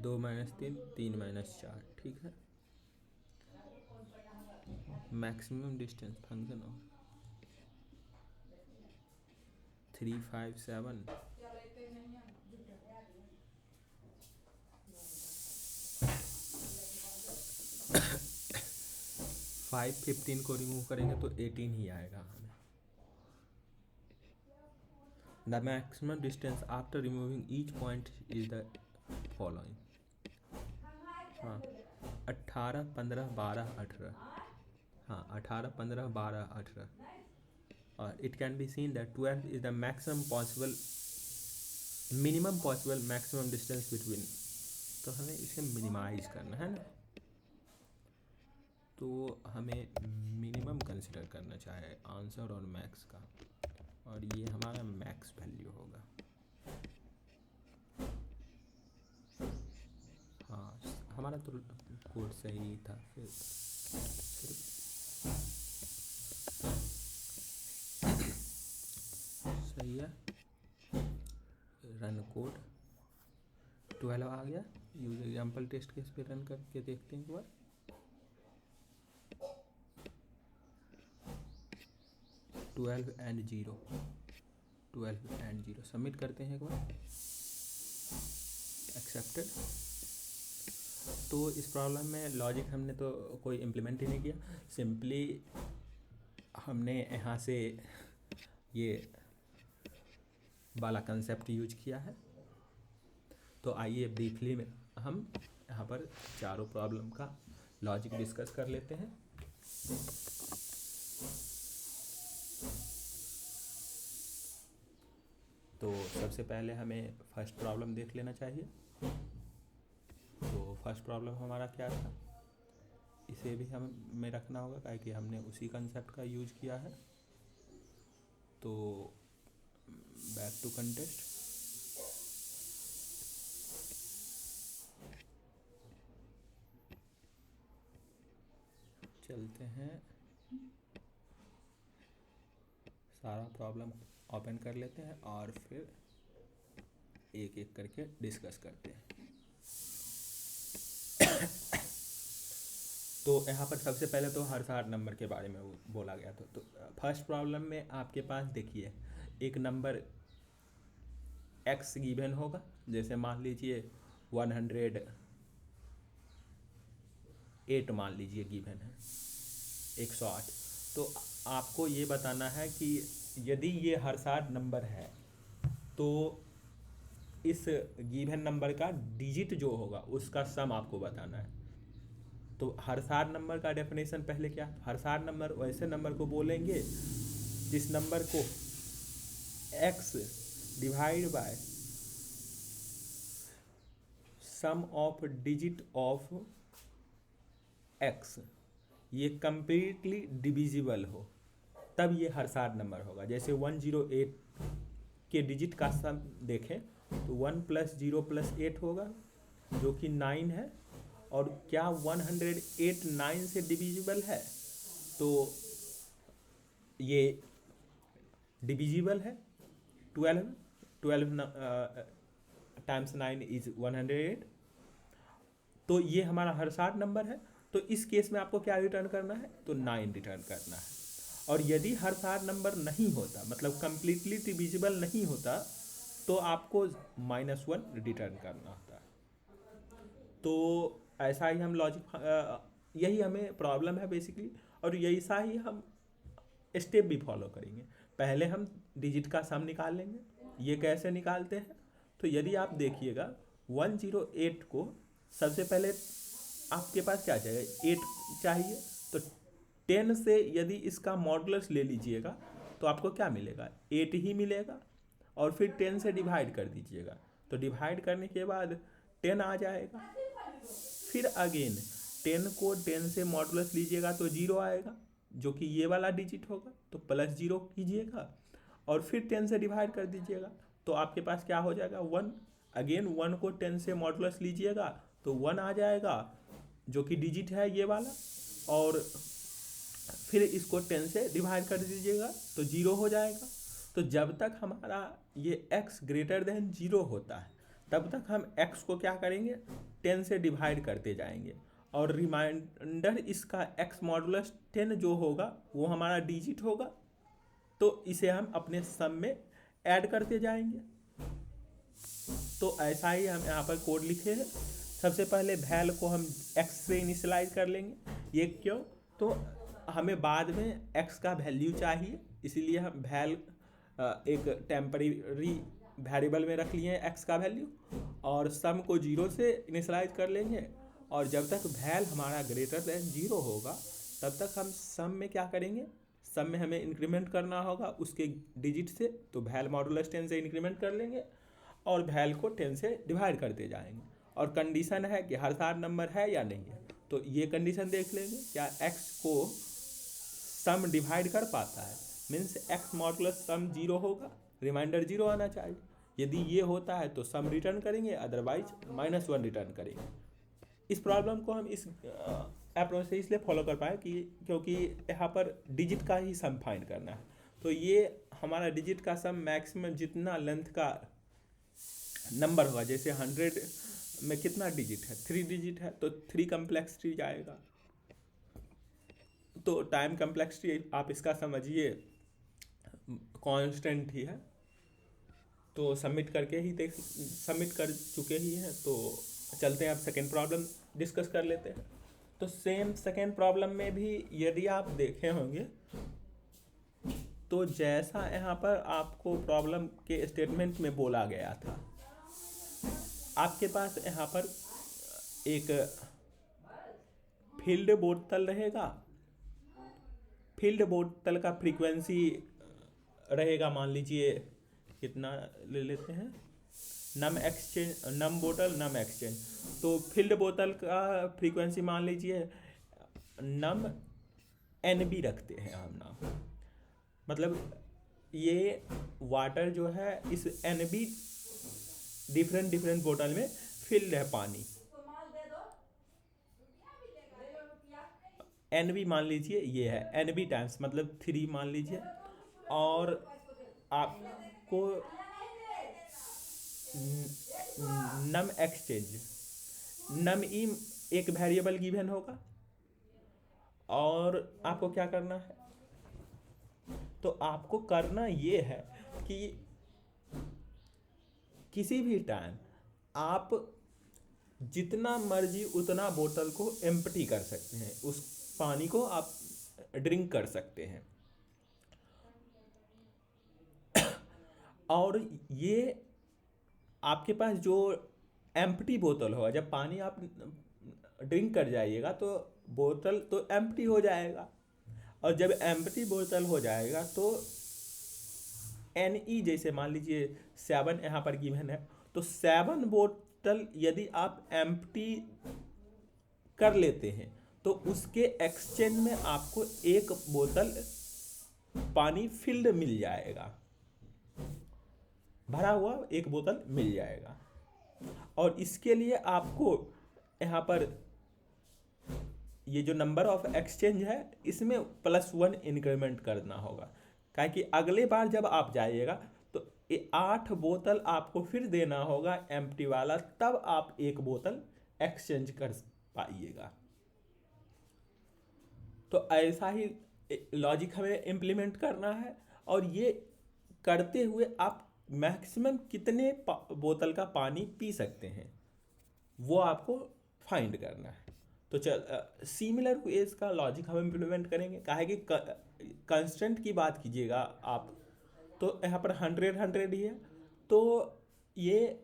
2 -3 3 -4, ठीक है। मैक्सिमम डिस्टेंस फंक्शन ऑफ 357 515 को रिमूव करेंगे तो 18 ही आएगा हमें। The maximum distance after removing each point is the following. हाँ 18 15 12 18, हाँ 18 15 12 18, और it can be seen that 12 is the maximum possible minimum possible maximum distance between, तो हमें इसे मिनिमाइज करना है ना, तो हमें मिनिमम कंसिडर करना चाहिए आंसर और मैक्स का, और ये हमारा मैक्स वैल्यू होगा। हाँ हमारा तो कोड सही था, फिर सही है। रन कोड 12 आ गया। यूज एग्जाम्पल टेस्ट केस पे रन करके देखते हैं एक बार। ट्वेल्व एंड जीरो सबमिट करते हैं एक बार। एक्सेप्टेड। तो इस प्रॉब्लम में लॉजिक हमने तो कोई इम्प्लीमेंट ही नहीं किया, सिंपली हमने यहाँ से ये वाला कंसेप्ट यूज किया है। तो आइए ब्रीफली में हम यहाँ पर चारों प्रॉब्लम का लॉजिक डिस्कस कर लेते हैं। तो सबसे पहले हमें फर्स्ट प्रॉब्लम देख लेना चाहिए। तो फर्स्ट प्रॉब्लम हमारा क्या था, इसे भी हमें रखना होगा क्योंकि हमने उसी कंसेप्ट का यूज किया है। तो बैक टू कंटेस्ट। चलते हैं, सारा प्रॉब्लम ओपन कर लेते हैं और फिर एक एक करके डिस्कस करते हैं। तो यहाँ पर सबसे पहले तो हर्षार्ड नंबर के बारे में बोला गया था। तो फर्स्ट प्रॉब्लम में आपके पास देखिए एक नंबर x गिवन होगा, जैसे मान लीजिए 108 मान लीजिए गिवन है, 108। तो आपको ये बताना है कि यदि ये हर्षार्ड नंबर है तो इस गिवन नंबर का डिजिट जो होगा उसका सम आपको बताना है। तो हर्षार्ड नंबर का डेफिनेशन पहले क्या, हर्षार्ड नंबर वैसे नंबर को बोलेंगे जिस नंबर को x divide by sum of digit of x ये कंप्लीटली डिविजिबल हो, तब ये हर्षार्ड नंबर होगा। जैसे 108 के डिजिट का सम देखें तो 1 + 0 + 8 होगा जो कि 9 है, और क्या 108 9 से डिविजिबल है, तो ये डिविजिबल है। 12 टाइम्स 9 इज 108, तो ये हमारा हर्षार्ड नंबर है। तो इस केस में आपको क्या रिटर्न करना है, तो 9 रिटर्न करना है। और यदि हर्षार्ड नंबर नहीं होता, मतलब कंप्लीटली डिविजिबल नहीं होता, तो आपको -1 रिटर्न करना होता है। तो ऐसा ही हम लॉजिक, यही हमें प्रॉब्लम है बेसिकली, और ऐसा ही हम स्टेप भी फॉलो करेंगे। पहले हम डिजिट का सम निकाल लेंगे। ये कैसे निकालते हैं, तो यदि आप देखिएगा 108 को सबसे पहले आपके पास क्या चाहिए, 8 चाहिए, तो 10 से यदि इसका मॉडुलस ले लीजिएगा तो आपको क्या मिलेगा, 8 ही मिलेगा। और फिर 10 से डिवाइड कर दीजिएगा, तो डिवाइड करने के बाद 10 आ जाएगा। फिर अगेन 10 को 10 से मॉडुलस लीजिएगा तो 0 आएगा, जो कि ये वाला डिजिट होगा, तो +0 कीजिएगा और फिर 10 से डिवाइड कर दीजिएगा, तो आपके पास क्या हो जाएगा, 1। अगेन 1 को 10 से मॉडुलस लीजिएगा तो 1 आ जाएगा, जो कि डिजिट है ये वाला, और फिर इसको 10 से डिवाइड कर दीजिएगा तो 0 हो जाएगा। तो जब तक हमारा ये x ग्रेटर देन 0 होता है तब तक हम x को क्या करेंगे, 10 से डिवाइड करते जाएंगे, और रिमाइंडर इसका x मॉडुलस 10 जो होगा वो हमारा डिजिट होगा, तो इसे हम अपने सम में ऐड करते जाएंगे। तो ऐसा ही हम यहाँ पर कोड लिखे हैं। सबसे पहले वैल को हम x से इनिशियलाइज कर लेंगे। ये क्यों, तो हमें बाद में x का वैल्यू चाहिए, इसीलिए हम वैल एक टेम्पररी वेरिएबल में रख लिए हैं x का वैल्यू, और सम को 0 से इनिशियलाइज कर लेंगे, और जब तक वैल हमारा ग्रेटर देन 0 होगा तब तक हम सम में क्या करेंगे, सम में हमें इंक्रीमेंट करना होगा उसके डिजिट से, तो वैल मॉडुलस 10 से इंक्रीमेंट कर लेंगे और वैल को 10 से डिवाइड करते जाएंगे। और कंडीशन है कि हर सार नंबर है या नहीं है, तो ये कंडीशन देख लेंगे, क्या x को सम डिवाइड कर पाता है, मीन्स x मॉडुलस सम 0 होगा, रिमाइंडर 0 आना चाहिए। यदि ये होता है तो सम रिटर्न करेंगे, अदरवाइज -1 रिटर्न करेंगे। इस प्रॉब्लम को हम इस अप्रोच से इसलिए फॉलो कर पाए कि क्योंकि यहाँ पर डिजिट का ही सम फाइंड करना है, तो ये हमारा डिजिट का सम मैक्सिमम जितना लेंथ का नंबर होगा, जैसे 100 में कितना डिजिट है, 3 डिजिट है, तो 3 कम्प्लेक्सिटी जाएगा। तो टाइम कम्प्लेक्सिटी आप इसका समझिए कांस्टेंट ही है। तो सबमिट कर चुके ही हैं, तो चलते हैं अब सेकेंड प्रॉब्लम डिस्कस कर लेते हैं। तो सेम सेकेंड प्रॉब्लम में भी यदि आप देखे होंगे तो जैसा यहाँ पर आपको प्रॉब्लम के स्टेटमेंट में बोला गया था, आपके पास यहाँ पर एक फील्ड बोतल रहेगा, फील्ड बोतल का फ्रीक्वेंसी रहेगा, मान लीजिए कितना ले लेते हैं, नम बोतल नम एक्सचेंज, तो फील्ड बोतल का फ्रीक्वेंसी मान लीजिए नम NB रखते हैं हम नाम, मतलब ये वाटर जो है इस NB डिफरेंट बोतल में फिल्ड है पानी, NB मान लीजिए ये है, NB टाइम्स मतलब 3 मान लीजिए, और आपको नम एक्सचेंज नम ई एक वेरिएबल गिवन होगा, और आपको क्या करना है, तो आपको करना ये है कि किसी भी टाइम आप जितना मर्जी उतना बोतल को एम्प्टी कर सकते हैं, उस पानी को आप ड्रिंक कर सकते हैं। और ये आपके पास जो एम्प्टी बोतल होगा, जब पानी आप ड्रिंक कर जाइएगा तो बोतल तो एम्प्टी हो जाएगा, और जब एम्प्टी बोतल हो जाएगा तो NE जैसे मान लीजिए 7 यहाँ पर गिवन है, तो 7 बोतल यदि आप एम्प्टी कर लेते हैं तो उसके एक्सचेंज में आपको 1 बोतल पानी फिल्ड मिल जाएगा, भरा हुआ 1 बोतल मिल जाएगा। और इसके लिए आपको यहाँ पर ये जो नंबर ऑफ एक्सचेंज है इसमें +1 इंक्रीमेंट करना होगा, क्योंकि अगले बार जब आप जाइएगा तो 8 बोतल आपको फिर देना होगा एम्प्टी वाला, तब आप 1 बोतल एक्सचेंज कर पाइएगा। तो ऐसा ही लॉजिक हमें इम्प्लीमेंट करना है, और ये करते हुए आप मैक्सिमम कितने बोतल का पानी पी सकते हैं वो आपको फाइंड करना है। तो सिमिलर वेज का लॉजिक हम इम्प्लीमेंट करेंगे, काहे कि कंस्टेंट की बात कीजिएगा आप, तो यहाँ पर 100 ही है, तो ये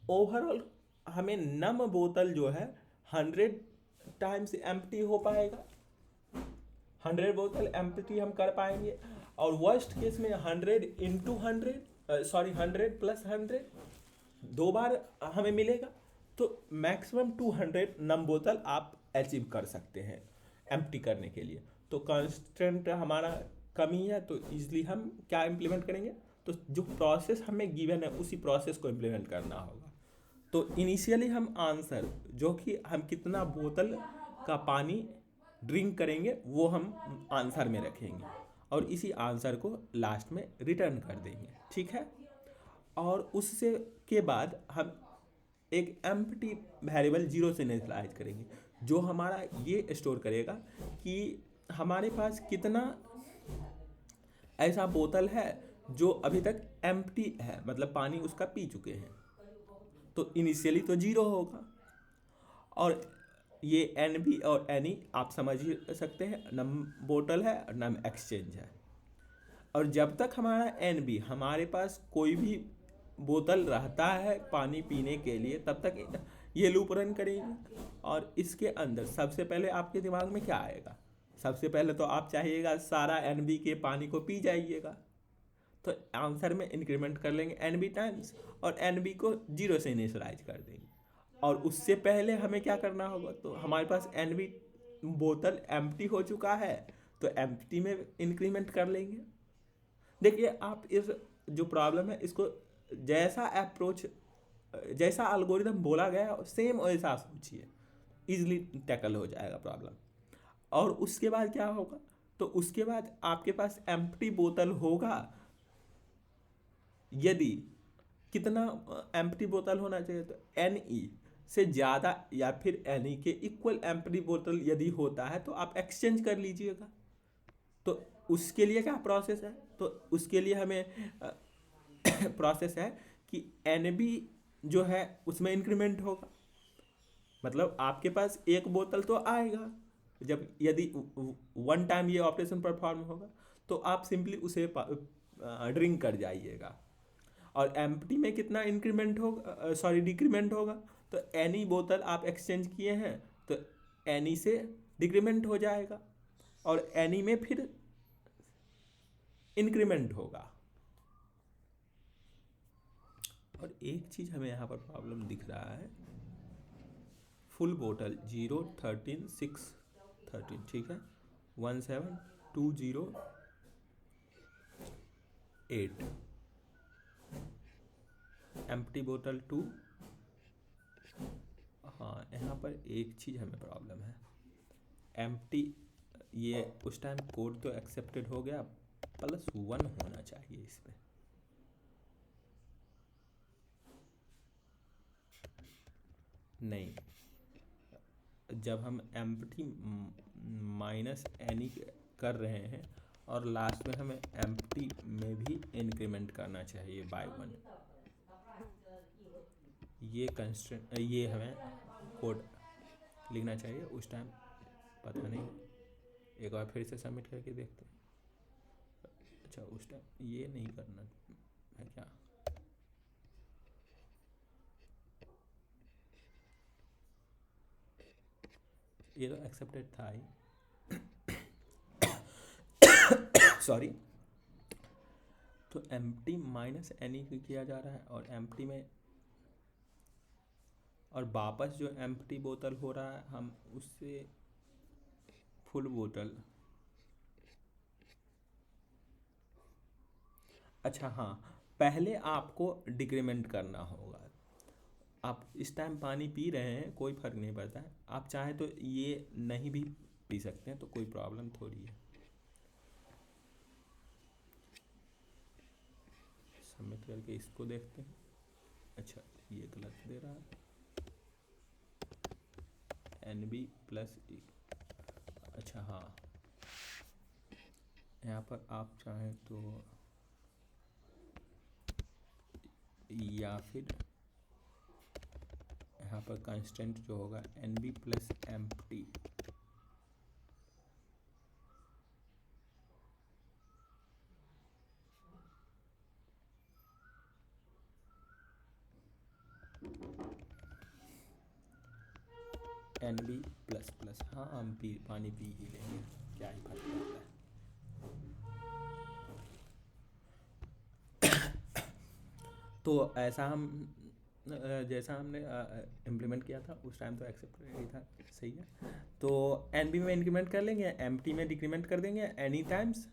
ओवरऑल हमें नम बोतल जो है 100 टाइम्स एम्प्टी हो पाएगा, 100 बोतल एम्प्टी हम कर पाएंगे। और वर्स्ट केस में 100 दो बार हमें मिलेगा, तो मैक्सिमम 200 नम बोतल आप अचीव कर सकते हैं एम्प्टी करने के लिए। तो कांस्टेंट हमारा कमी है, तो इसलिए हम क्या इम्प्लीमेंट करेंगे, तो जो प्रोसेस हमें गिवन है उसी प्रोसेस को इम्प्लीमेंट करना होगा। तो इनिशियली हम आंसर जो कि हम कितना बोतल का पानी ड्रिंक करेंगे वो हम आंसर में रखेंगे, और इसी आंसर को लास्ट में रिटर्न कर देंगे, ठीक है। और उससे के बाद हम एक एम्प्टी वेरिएबल जीरो से इनिशियलाइज करेंगे, जो हमारा ये स्टोर करेगा कि हमारे पास कितना ऐसा बोतल है जो अभी तक एम्प्टी है, मतलब पानी उसका पी चुके हैं। तो इनिशियली तो जीरो होगा, और ये एन बी और एन ई आप समझ ही सकते हैं, नम बोतल है और नम एक्सचेंज है। और जब तक हमारा एन बी हमारे पास कोई भी बोतल रहता है पानी पीने के लिए, तब तक ये लूप रन करेगी। और इसके अंदर सबसे पहले आपके दिमाग में क्या आएगा, सबसे पहले तो आप चाहिएगा सारा एन बी के पानी को पी जाइएगा, तो आंसर में इंक्रीमेंट कर लेंगे एन बी टाइम्स, और एन बी को जीरो से इनिशियलाइज कर देंगे। और उससे पहले हमें क्या करना होगा, तो हमारे पास एन बी बोतल एम्प्टी हो चुका है, तो एम्प्टी में इंक्रीमेंट कर लेंगे। देखिए आप इस जो प्रॉब्लम है इसको जैसा अप्रोच, जैसा एल्गोरिदम बोला गया सेम वैसा सोचिए, इजीली टैकल हो जाएगा प्रॉब्लम। और उसके बाद क्या होगा, तो उसके बाद आपके पास एम्प्टी बोतल होगा, यदि कितना एम्प्टी बोतल होना चाहिए, तो एन ई से ज़्यादा या फिर एन ई के इक्वल एम्प्टी बोतल यदि होता है तो आप एक्सचेंज कर लीजिएगा। तो उसके लिए क्या प्रोसेस है, तो उसके लिए हमें प्रोसेस है कि एन बी जो है उसमें इंक्रीमेंट होगा, मतलब आपके पास एक बोतल तो आएगा, जब यदि वन टाइम ये ऑपरेशन परफॉर्म होगा तो आप सिंपली उसे ड्रिंक कर जाइएगा। और एम्प्टी में कितना इंक्रीमेंट होगा, सॉरी डिक्रीमेंट होगा, तो एनी बोतल आप एक्सचेंज किए हैं तो एनी से डिक्रीमेंट हो जाएगा, और एनी में फिर इंक्रीमेंट होगा। और एक चीज़ हमें यहाँ पर प्रॉब्लम दिख रहा है, फुल बोतल 0 13 6 13, ठीक है, 17208, एम्प्टी बोतल 2। हाँ यहाँ पर एक चीज़ हमें प्रॉब्लम है, एम्प्टी ये उस टाइम कोड तो एक्सेप्टेड हो गया, +1 होना चाहिए इसमें। नहीं, जब हम एम्प्टी माइनस एनी कर रहे हैं और लास्ट में हमें एम्प्टी में भी इंक्रीमेंट करना चाहिए बाय 1, ये कंस्ट्रेंट, ये हमें कोड लिखना चाहिए उस टाइम। पता नहीं, एक बार फिर से सबमिट करके देखते हैं। अच्छा उस टाइम ये नहीं करना है क्या, ये तो एक्सेप्टेड था ही सॉरी। तो एम्प्टी माइनस एनी किया जा रहा है, और एम्प्टी में, और वापस जो एम्प्टी बोतल हो रहा है हम उससे फुल बोतल। अच्छा हाँ, पहले आपको डिक्रीमेंट करना होगा। आप इस टाइम पानी पी रहे हैं कोई फ़र्क नहीं पड़ता है, आप चाहे तो ये नहीं भी पी सकते हैं, तो कोई प्रॉब्लम थोड़ी है। सबमिट करके इसको देखते हैं। अच्छा ये गलत दे रहा है, एन बी प्लस ई। अच्छा हाँ, यहाँ पर आप चाहें तो या फिर यहाँ पर कांस्टेंट जो होगा N B plus empty, NB++, हाँ हम पानी पी ही लेंगे, क्या ही फर्क पड़ता है। तो ऐसा हम जैसा हमने इम्प्लीमेंट किया था उस टाइम तो एक्सेप्ट ही था, सही है। तो NB में इंक्रीमेंट कर लेंगे, MT में डिक्रीमेंट कर देंगे एनी टाइम्स,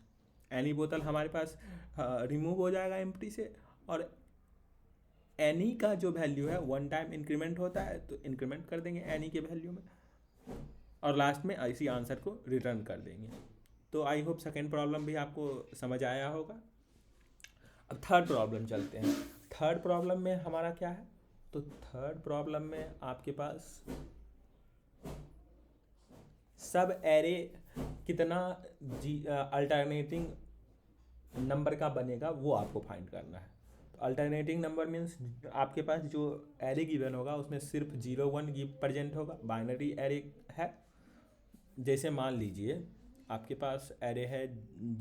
एनी बोतल हमारे पास रिमूव हो जाएगा एम्प्टी से, और एनी का जो वैल्यू है वन टाइम इंक्रीमेंट होता है तो इंक्रीमेंट कर देंगे एनी के वैल्यू में, और लास्ट में इसी आंसर को रिटर्न कर देंगे। तो आई होप सेकेंड प्रॉब्लम भी आपको समझ आया होगा। अब थर्ड प्रॉब्लम चलते हैं। थर्ड प्रॉब्लम में हमारा क्या है, तो थर्ड प्रॉब्लम में आपके पास सब एरे कितना अल्टरनेटिंग नंबर का बनेगा वो आपको फाइंड करना है। तो अल्टरनेटिंग नंबर मीन्स आपके पास जो एरे गिवन होगा उसमें सिर्फ 0 1 प्रेजेंट होगा, बाइनरी एरे है। जैसे मान लीजिए आपके पास एरे है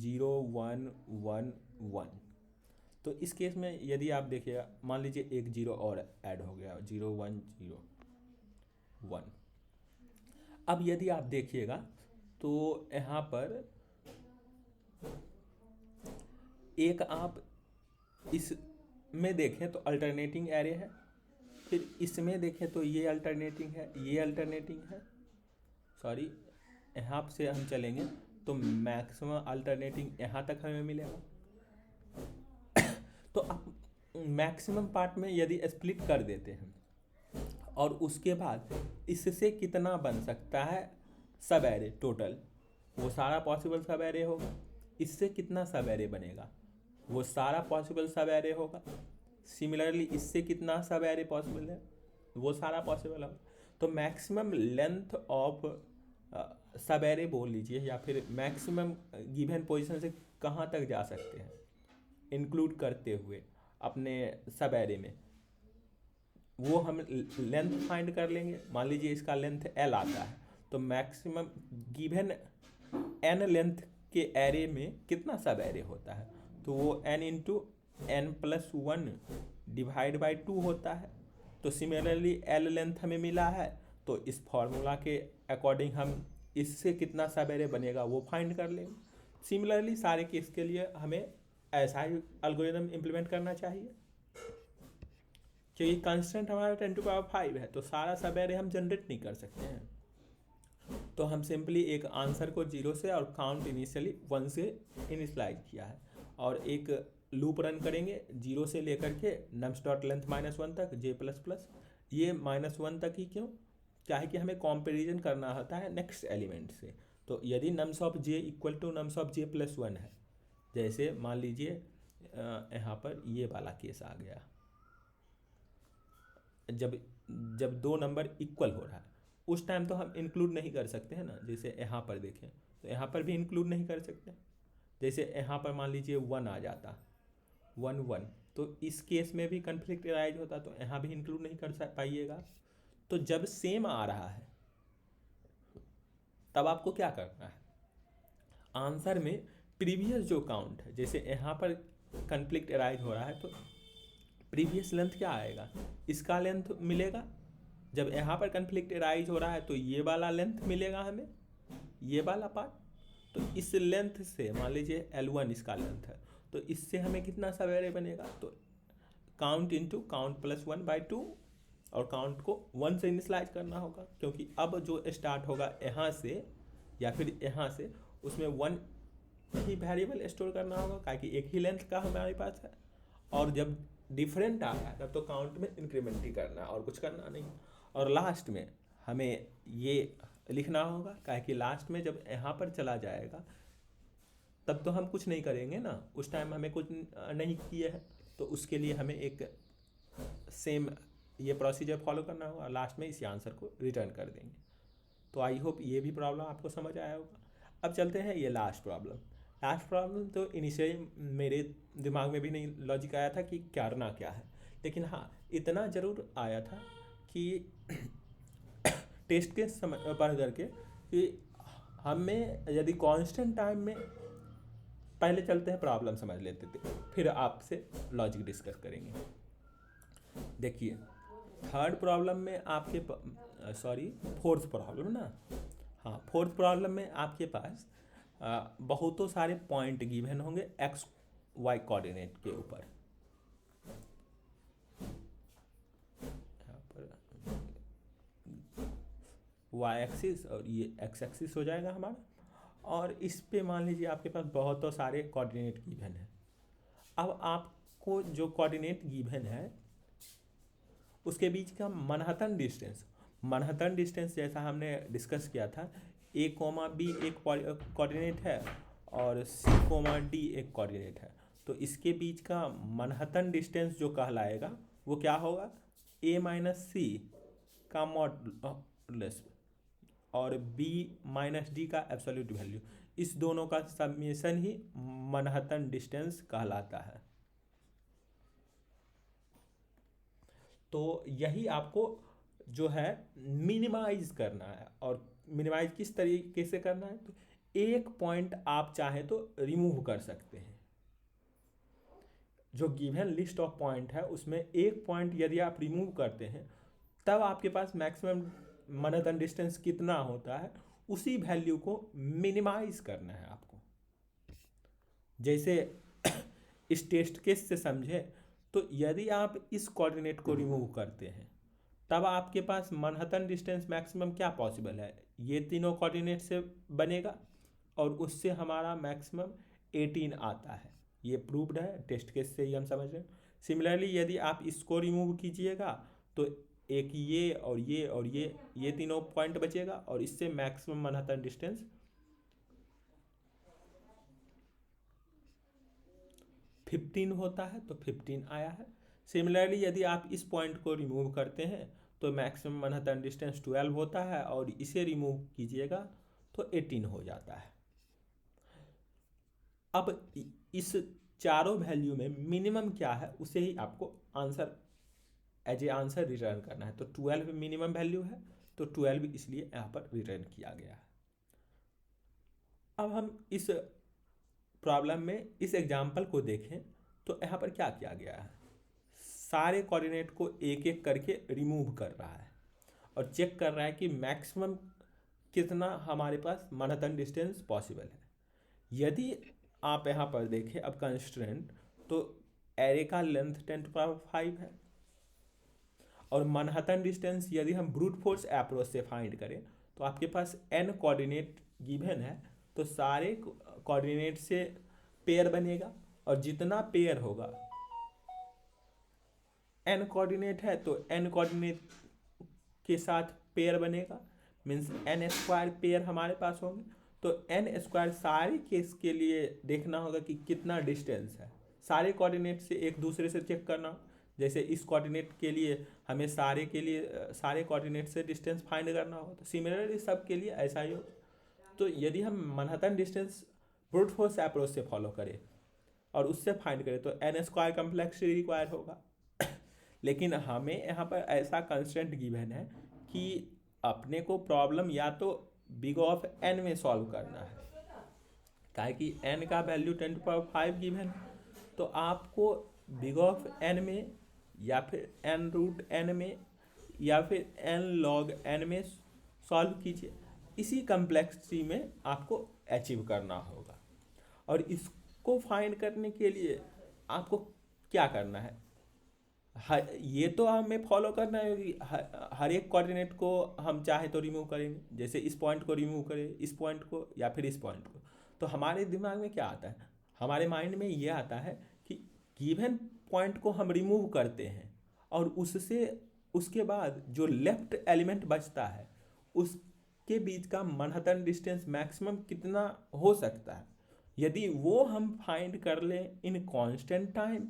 0 1 1 1, तो इस केस में यदि आप देखिएगा, मान लीजिए एक 0 और ऐड हो गया, 0 1 0 1। अब यदि आप देखिएगा तो यहाँ पर एक आप इसमें देखें तो अल्टरनेटिंग एरे है, फिर इसमें देखें तो ये अल्टरनेटिंग है, ये अल्टरनेटिंग है, सॉरी यहाँ से हम चलेंगे तो मैक्सिमम अल्टरनेटिंग यहाँ तक हमें मिलेगा। तो आप मैक्सिमम पार्ट में यदि स्प्लिट कर देते हैं और उसके बाद इससे कितना बन सकता है सब एरे टोटल, वो सारा पॉसिबल सब एरे होगा। इससे कितना सब एरे बनेगा, वो सारा पॉसिबल सब एरे होगा। सिमिलरली इससे कितना सब एरे पॉसिबल है, वो सारा पॉसिबल होगा। तो मैक्सिमम लेंथ ऑफ सब एरे बोल लीजिए, या फिर मैक्सिमम गिवन पोजीशन से कहाँ तक जा सकते हैं इंक्लूड करते हुए अपने सब एरे में, वो हम लेंथ फाइंड कर लेंगे। मान लीजिए इसका लेंथ L आता है, तो मैक्सिमम गिवन n लेंथ के एरे में कितना सब एरे होता है, तो वो n into n+1 divide by 2 होता है। तो सिमिलरली L लेंथ हमें मिला है, तो इस फॉर्मूला के अकॉर्डिंग हम इससे कितना सब एरे बनेगा वो फाइंड कर लेंगे। सिमिलरली सारे केस के लिए हमें ऐसा ही एल्गोरिथम इम्प्लीमेंट करना चाहिए, क्योंकि कंस्टेंट हमारा 10⁵ है, तो सारा सब एरे हम जनरेट नहीं कर सकते हैं। तो हम सिंपली एक आंसर को 0 से और काउंट इनिशियली 1 से इनिशलाइज किया है, और एक लूप रन करेंगे 0 से लेकर के नम्स डॉट लेंथ -1 तक j++। ये -1 तक ही क्यों, क्या है कि हमें कंपैरिजन करना होता है नेक्स्ट एलिमेंट से। तो यदि nums of j equal to nums of j+1 है, जैसे मान लीजिए यहाँ पर ये वाला केस आ गया, जब दो नंबर इक्वल हो रहा है उस टाइम तो हम इंक्लूड नहीं कर सकते हैं ना। जैसे यहाँ पर देखें तो यहाँ पर भी इंक्लूड नहीं कर सकते। जैसे यहाँ पर मान लीजिए 1 आ जाता, 1 1, तो इस केस में भी कन्फ्लिक्ट अराइज होता, तो यहाँ भी इंक्लूड नहीं कर पाइएगा। तो जब सेम आ रहा है तब आपको क्या करना है, आंसर में प्रीवियस जो काउंट है, जैसे यहाँ पर कन्फ्लिक्ट अराइज हो रहा है तो प्रीवियस लेंथ क्या आएगा, इसका लेंथ मिलेगा। जब यहाँ पर कन्फ्लिक्ट अराइज हो रहा है तो ये वाला लेंथ मिलेगा हमें, ये वाला पार्ट। तो इस लेंथ से मान लीजिए L1 इसका लेंथ है, तो इससे हमें कितना सब एरे बनेगा, तो काउंट इंटू काउंट +1/2, और काउंट को 1 से इनिशलाइज करना होगा, क्योंकि अब जो स्टार्ट होगा यहाँ से या फिर यहाँ से, उसमें 1 ही वेरिएबल स्टोर करना होगा, क्योंकि एक ही लेंथ का हमारे पास है। और जब डिफरेंट आ रहा है तब तो काउंट में इंक्रीमेंट ही करना है और कुछ करना नहीं। और लास्ट में हमें ये लिखना होगा, क्योंकि लास्ट में जब यहाँ पर चला जाएगा तब तो हम कुछ नहीं करेंगे ना, उस टाइम हमें कुछ नहीं किए हैं, तो उसके लिए हमें एक सेम ये प्रोसीजर फॉलो करना होगा, लास्ट में इसी आंसर को रिटर्न कर देंगे। तो आई होप ये भी प्रॉब्लम आपको समझ आया होगा। अब चलते हैं ये लास्ट प्रॉब्लम। लास्ट प्रॉब्लम तो इनिशियली मेरे दिमाग में भी नहीं लॉजिक आया था कि करना क्या है, लेकिन हाँ इतना ज़रूर आया था कि टेस्ट के समय पढ़ करके कि हमें यदि कांस्टेंट टाइम में, पहले चलते हैं प्रॉब्लम समझ लेते थे फिर आपसे लॉजिक डिस्कस करेंगे। देखिए थर्ड प्रॉब्लम में आपके फोर्थ प्रॉब्लम ना, हाँ फोर्थ प्रॉब्लम में आपके पास बहुतों सारे पॉइंट गिवन होंगे एक्स वाई कोऑर्डिनेट के ऊपर। यहाँ पर वाई एक्सिस और ये एक्स एक्सिस हो जाएगा हमारा, और इस पे मान लीजिए आपके पास बहुतों सारे कोऑर्डिनेट गिवन है। अब आपको जो कोऑर्डिनेट गिवन है उसके बीच का मनहत्तन डिस्टेंस जैसा हमने डिस्कस किया था, ए कोमा बी एक कोऑर्डिनेट है और सी कोमा डी एक कोऑर्डिनेट है, तो इसके बीच का मनहत्तन डिस्टेंस जो कहलाएगा वो क्या होगा, ए माइनस सी का मॉडुलस और बी माइनस डी का एब्सोल्यूट वैल्यू, इस दोनों का समेशन ही मनहत्तन डिस्टेंस कहलाता है। तो यही आपको जो है मिनिमाइज करना है, और मिनिमाइज किस तरीके से करना है, तो एक पॉइंट आप चाहे तो रिमूव कर सकते हैं। जो गिवन लिस्ट ऑफ पॉइंट है उसमें एक पॉइंट यदि आप रिमूव करते हैं तब आपके पास मैक्सिमम मनहत्तन डिस्टेंस कितना होता है, उसी वैल्यू को मिनिमाइज करना है आपको। जैसे इस टेस्ट केस से समझे, तो यदि आप इस कोऑर्डिनेट को रिमूव करते हैं तब आपके पास मनहत्तन डिस्टेंस मैक्सिमम क्या पॉसिबल है, ये तीनों कोऑर्डिनेट से बनेगा और उससे हमारा मैक्सिमम 18 आता है। ये प्रूव्ड है, टेस्ट केस से ही हम समझ रहे हैं। सिमिलरली यदि आप इसको रिमूव कीजिएगा तो एक ये और ये और ये तीनों पॉइंट बचेगा और इससे मैक्सिमम मनहत्तन डिस्टेंस 15 होता है, तो 15 आया है। सिमिलरली यदि आप इस पॉइंट को रिमूव करते हैं तो मैक्सिमम मनहत्तन डिस्टेंस 12 होता है और इसे रिमूव कीजिएगा तो 18 हो जाता है। अब इस चारों वैल्यू में मिनिमम क्या है उसे ही आपको answer as a answer return करना है। तो 12 मिनिमम वैल्यू है, तो 12 इसलिए यहाँ पर रिटर्न किया गया है। अब हम इस प्रॉब्लम में इस एग्जाम्पल को देखें तो यहाँ पर क्या किया गया है, सारे कोऑर्डिनेट को एक एक करके रिमूव कर रहा है और चेक कर रहा है कि मैक्सिमम कितना हमारे पास मनहत्तन डिस्टेंस पॉसिबल है। यदि आप यहाँ पर देखें अब कंस्ट्रेंट, तो एरे का लेंथ 10⁵ है और मनहत्तन डिस्टेंस यदि हम ब्रूट फोर्स अप्रोच से फाइंड करें तो आपके पास n कोऑर्डिनेट गिवन है, तो सारे कोऑर्डिनेट से पेयर बनेगा और जितना पेयर होगा, n कोऑर्डिनेट है तो n कोऑर्डिनेट के साथ पेयर बनेगा, मीन्स n² पेयर हमारे पास होंगे। तो n² सारे केस के लिए देखना होगा कि कितना डिस्टेंस है, सारे कोऑर्डिनेट से एक दूसरे से चेक करना। जैसे इस कोऑर्डिनेट के लिए हमें सारे कोऑर्डिनेट से डिस्टेंस फाइंड करना हो, तो सिमिलरली सब के लिए ऐसा ही हो। तो यदि हम मनहत्तन डिस्टेंस ब्रूट फोर्स अप्रोच से फॉलो करें और उससे फाइंड करें तो n² कम्प्लेक्सिटी रिक्वायर होगा। लेकिन हमें यहाँ पर ऐसा कंस्ट्रेंट गिवन है कि अपने को प्रॉब्लम या तो बिग ऑफ n में सॉल्व करना है, काहे कि n का वैल्यू 10⁵ गिवन है, तो आपको बिग ऑफ n में या फिर n√n में या फिर n log n में सॉल्व कीजिए। इसी कम्प्लेक्सिटी में आपको अचीव करना होगा। और इसको फाइंड करने के लिए आपको क्या करना है, ये तो हमें फॉलो करना है कि हर एक कोऑर्डिनेट को हम चाहे तो रिमूव करेंगे। जैसे इस पॉइंट को रिमूव करें, इस पॉइंट को या फिर इस पॉइंट को, तो हमारे दिमाग में क्या आता है, हमारे माइंड में ये आता है कि गिवन पॉइंट को हम रिमूव करते हैं और उसके बाद जो लेफ्ट एलिमेंट बचता है उसके बीच का मनहत्तन डिस्टेंस मैक्सिमम कितना हो सकता है, यदि वो हम फाइंड कर लें इन कांस्टेंट टाइम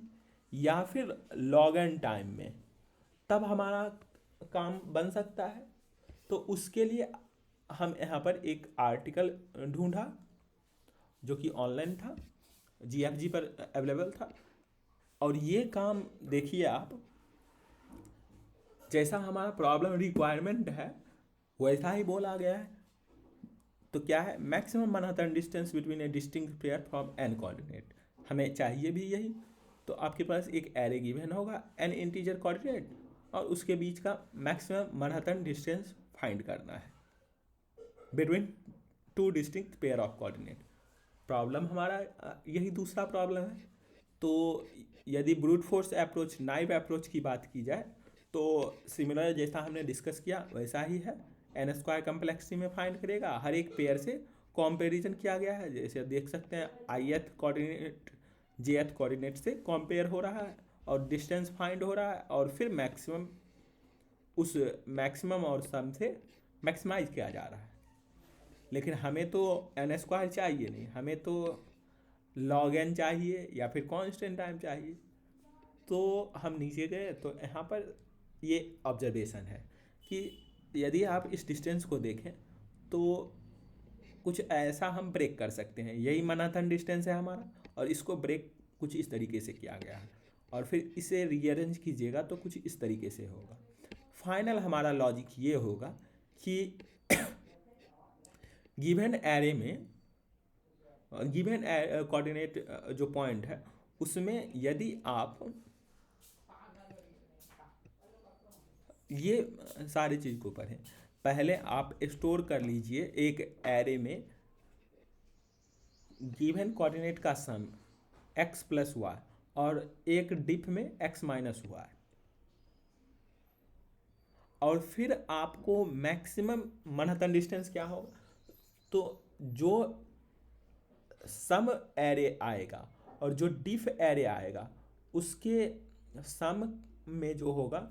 या फिर log n टाइम में, तब हमारा काम बन सकता है। तो उसके लिए हम यहाँ पर एक आर्टिकल ढूंढा जो कि ऑनलाइन था, GFG पर अवेलेबल था, और ये काम देखिए आप, जैसा हमारा प्रॉब्लम रिक्वायरमेंट है वैसा ही बोला गया है। तो क्या है, maximum Manhattan distance between a distinct pair from n coordinate, हमें चाहिए भी यही। तो आपके पास एक एरे गिवन होगा n इंटीजर कोऑर्डिनेट और उसके बीच का मैक्सिमम मैनहट्टन डिस्टेंस फाइंड करना है between two distinct pair of coordinate. Problem हमारा यही दूसरा प्रॉब्लम है। तो यदि brute force approach naive approach की बात की जाए तो सिमिलर जैसा हमने डिस्कस किया वैसा ही है। एन स्क्वायर कम्प्लेक्सिटी में फाइंड करेगा, हर एक पेयर से कंपैरिजन किया गया है। जैसे देख सकते हैं ith कोऑर्डिनेट jth कोऑर्डिनेट से कंपेयर हो रहा है और डिस्टेंस फाइंड हो रहा है और फिर मैक्सिमम उस मैक्सिमम और सम से मैक्सिमाइज किया जा रहा है। लेकिन हमें तो एन स्क्वायर चाहिए नहीं, हमें तो लॉग एन चाहिए या फिर कांस्टेंट टाइम चाहिए। तो हम नीचे गए तो यहाँ पर ये ऑब्जर्वेशन है कि यदि आप इस डिस्टेंस को देखें तो कुछ ऐसा हम ब्रेक कर सकते हैं। यही मैनहट्टन डिस्टेंस है हमारा और इसको ब्रेक कुछ इस तरीके से किया गया है और फिर इसे रीअरेंज कीजिएगा तो कुछ इस तरीके से होगा। फाइनल हमारा लॉजिक ये होगा कि गिवन एरे में गिवन कोऑर्डिनेट जो पॉइंट है उसमें यदि आप ये सारी चीज़ को पढ़ें, पहले आप स्टोर कर लीजिए एक एरे में गिवन कोऑर्डिनेट का सम x प्लस वाई और एक डिप में x माइनस वाई, और फिर आपको मैक्सिमम मैनहट्टन डिस्टेंस क्या होगा। तो जो सम एरे आएगा और जो डिफ एरे आएगा उसके सम में जो होगा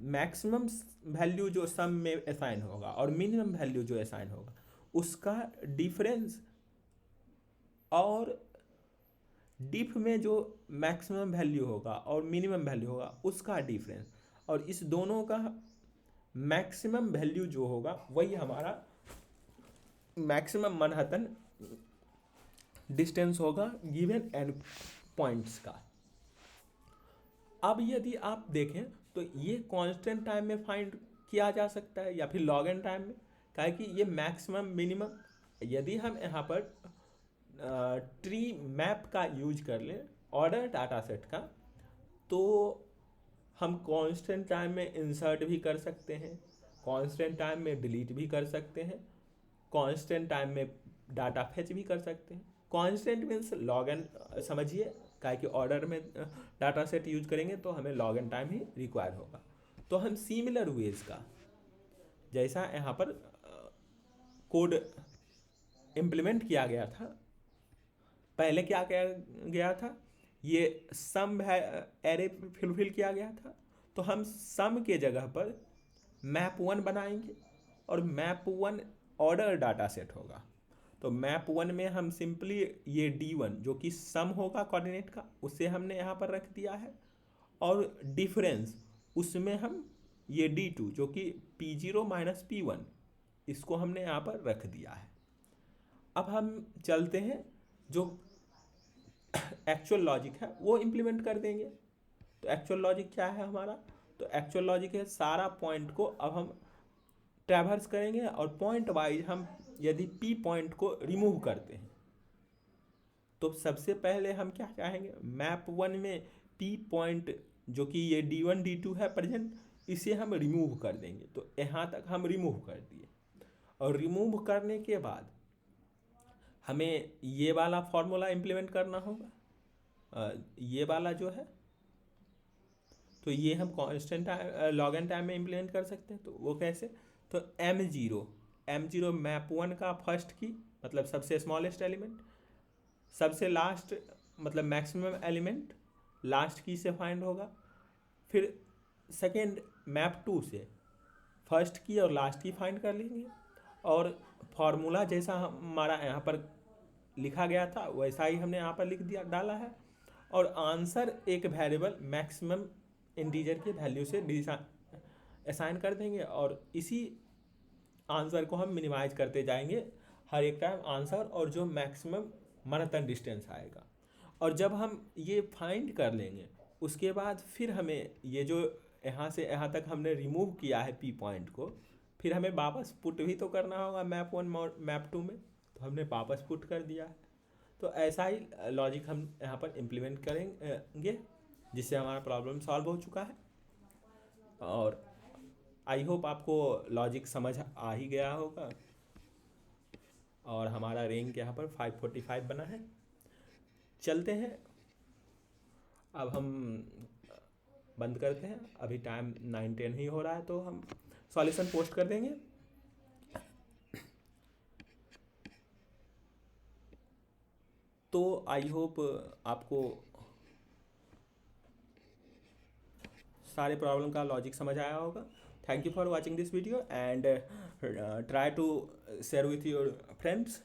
मैक्सिमम वैल्यू जो सम में असाइन होगा और मिनिमम वैल्यू जो असाइन होगा उसका डिफरेंस और डिफ में जो मैक्सिमम वैल्यू होगा और मिनिमम वैल्यू होगा उसका डिफरेंस, और इस दोनों का मैक्सिमम वैल्यू जो होगा वही हमारा मैक्सिमम मैनहट्टन डिस्टेंस होगा गिवन एन पॉइंट्स का। अब यदि आप देखें तो ये कांस्टेंट टाइम में फाइंड किया जा सकता है या फिर लॉग एन टाइम में, क्या कि ये मैक्सिमम मिनिमम, यदि हम यहाँ पर ट्री मैप का यूज कर लें ऑर्डर डाटा सेट का तो हम कांस्टेंट टाइम में इंसर्ट भी कर सकते हैं, कांस्टेंट टाइम में डिलीट भी कर सकते हैं, कांस्टेंट टाइम में डाटा फेच भी कर सकते हैं। कांस्टेंट मीन्स लॉग एन समझिए, क्या कि ऑर्डर में डाटा सेट यूज करेंगे तो हमें लॉग एन टाइम ही रिक्वायर होगा। तो हम सिमिलर वेज का जैसा यहाँ पर कोड इम्प्लीमेंट किया गया था, पहले क्या किया गया था, ये सम एरे फिलफिल किया गया था, तो हम सम के जगह पर मैप वन बनाएंगे और map one order data set होगा। तो मैप वन में हम सिंपली ये D1 जो कि सम होगा कोऑर्डिनेट का उसे हमने यहाँ पर रख दिया है, और डिफरेंस उसमें हम ये D2 जो कि P0 माइनस P1 इसको हमने यहाँ पर रख दिया है। अब हम चलते हैं जो एक्चुअल लॉजिक है वो इम्प्लीमेंट कर देंगे। तो एक्चुअल लॉजिक क्या है हमारा, तो एक्चुअल लॉजिक है सारा पॉइंट को अब हम ट्रैवर्स करेंगे और पॉइंट वाइज हम यदि P पॉइंट को रिमूव करते हैं तो सबसे पहले हम क्या चाहेंगे, मैप वन में P पॉइंट जो कि ये D1 D2 है प्रेजेंट, इसे हम रिमूव कर देंगे। तो यहाँ तक हम रिमूव कर दिए और रिमूव करने के बाद हमें ये वाला फॉर्मूला इम्प्लीमेंट करना होगा, ये वाला जो है, तो ये हम कांस्टेंट लॉग एन टाइम में इम्प्लीमेंट कर सकते हैं। तो वो कैसे, तो m0 मैप वन का फर्स्ट की मतलब सबसे स्मॉलेस्ट एलिमेंट, सबसे लास्ट मतलब मैक्सिमम एलिमेंट लास्ट की से फाइंड होगा, फिर सेकेंड मैप टू से फर्स्ट की और लास्ट की फाइंड कर लेंगे, और फार्मूला जैसा हमारा यहाँ पर लिखा गया था वैसा ही हमने यहाँ पर लिख दिया डाला है, और आंसर एक वेरिएबल मैक्सिमम इंटीजर के वैल्यू से असाइन कर देंगे, और इसी आंसर को हम मिनिमाइज करते जाएंगे हर एक टाइम आंसर और जो मैक्सिमम मैनहट्टन डिस्टेंस आएगा। और जब हम ये फाइंड कर लेंगे उसके बाद फिर हमें ये जो यहाँ से यहाँ तक हमने रिमूव किया है P पॉइंट को, फिर हमें वापस पुट भी तो करना होगा मैप वन मैप टू में, तो हमने वापस पुट कर दिया है। तो ऐसा ही लॉजिक हम यहाँ पर इम्प्लीमेंट करेंगे जिससे हमारा प्रॉब्लम सॉल्व हो चुका है। और आई होप आपको लॉजिक समझ आ ही गया होगा। और हमारा रैंक यहाँ पर 545 बना है। चलते हैं, अब हम बंद करते हैं, अभी टाइम 9-10 ही हो रहा है, तो हम सॉल्यूशन पोस्ट कर देंगे। तो आई होप आपको सारे प्रॉब्लम का लॉजिक समझ आया होगा। Thank you for watching this video and try to share with your friends.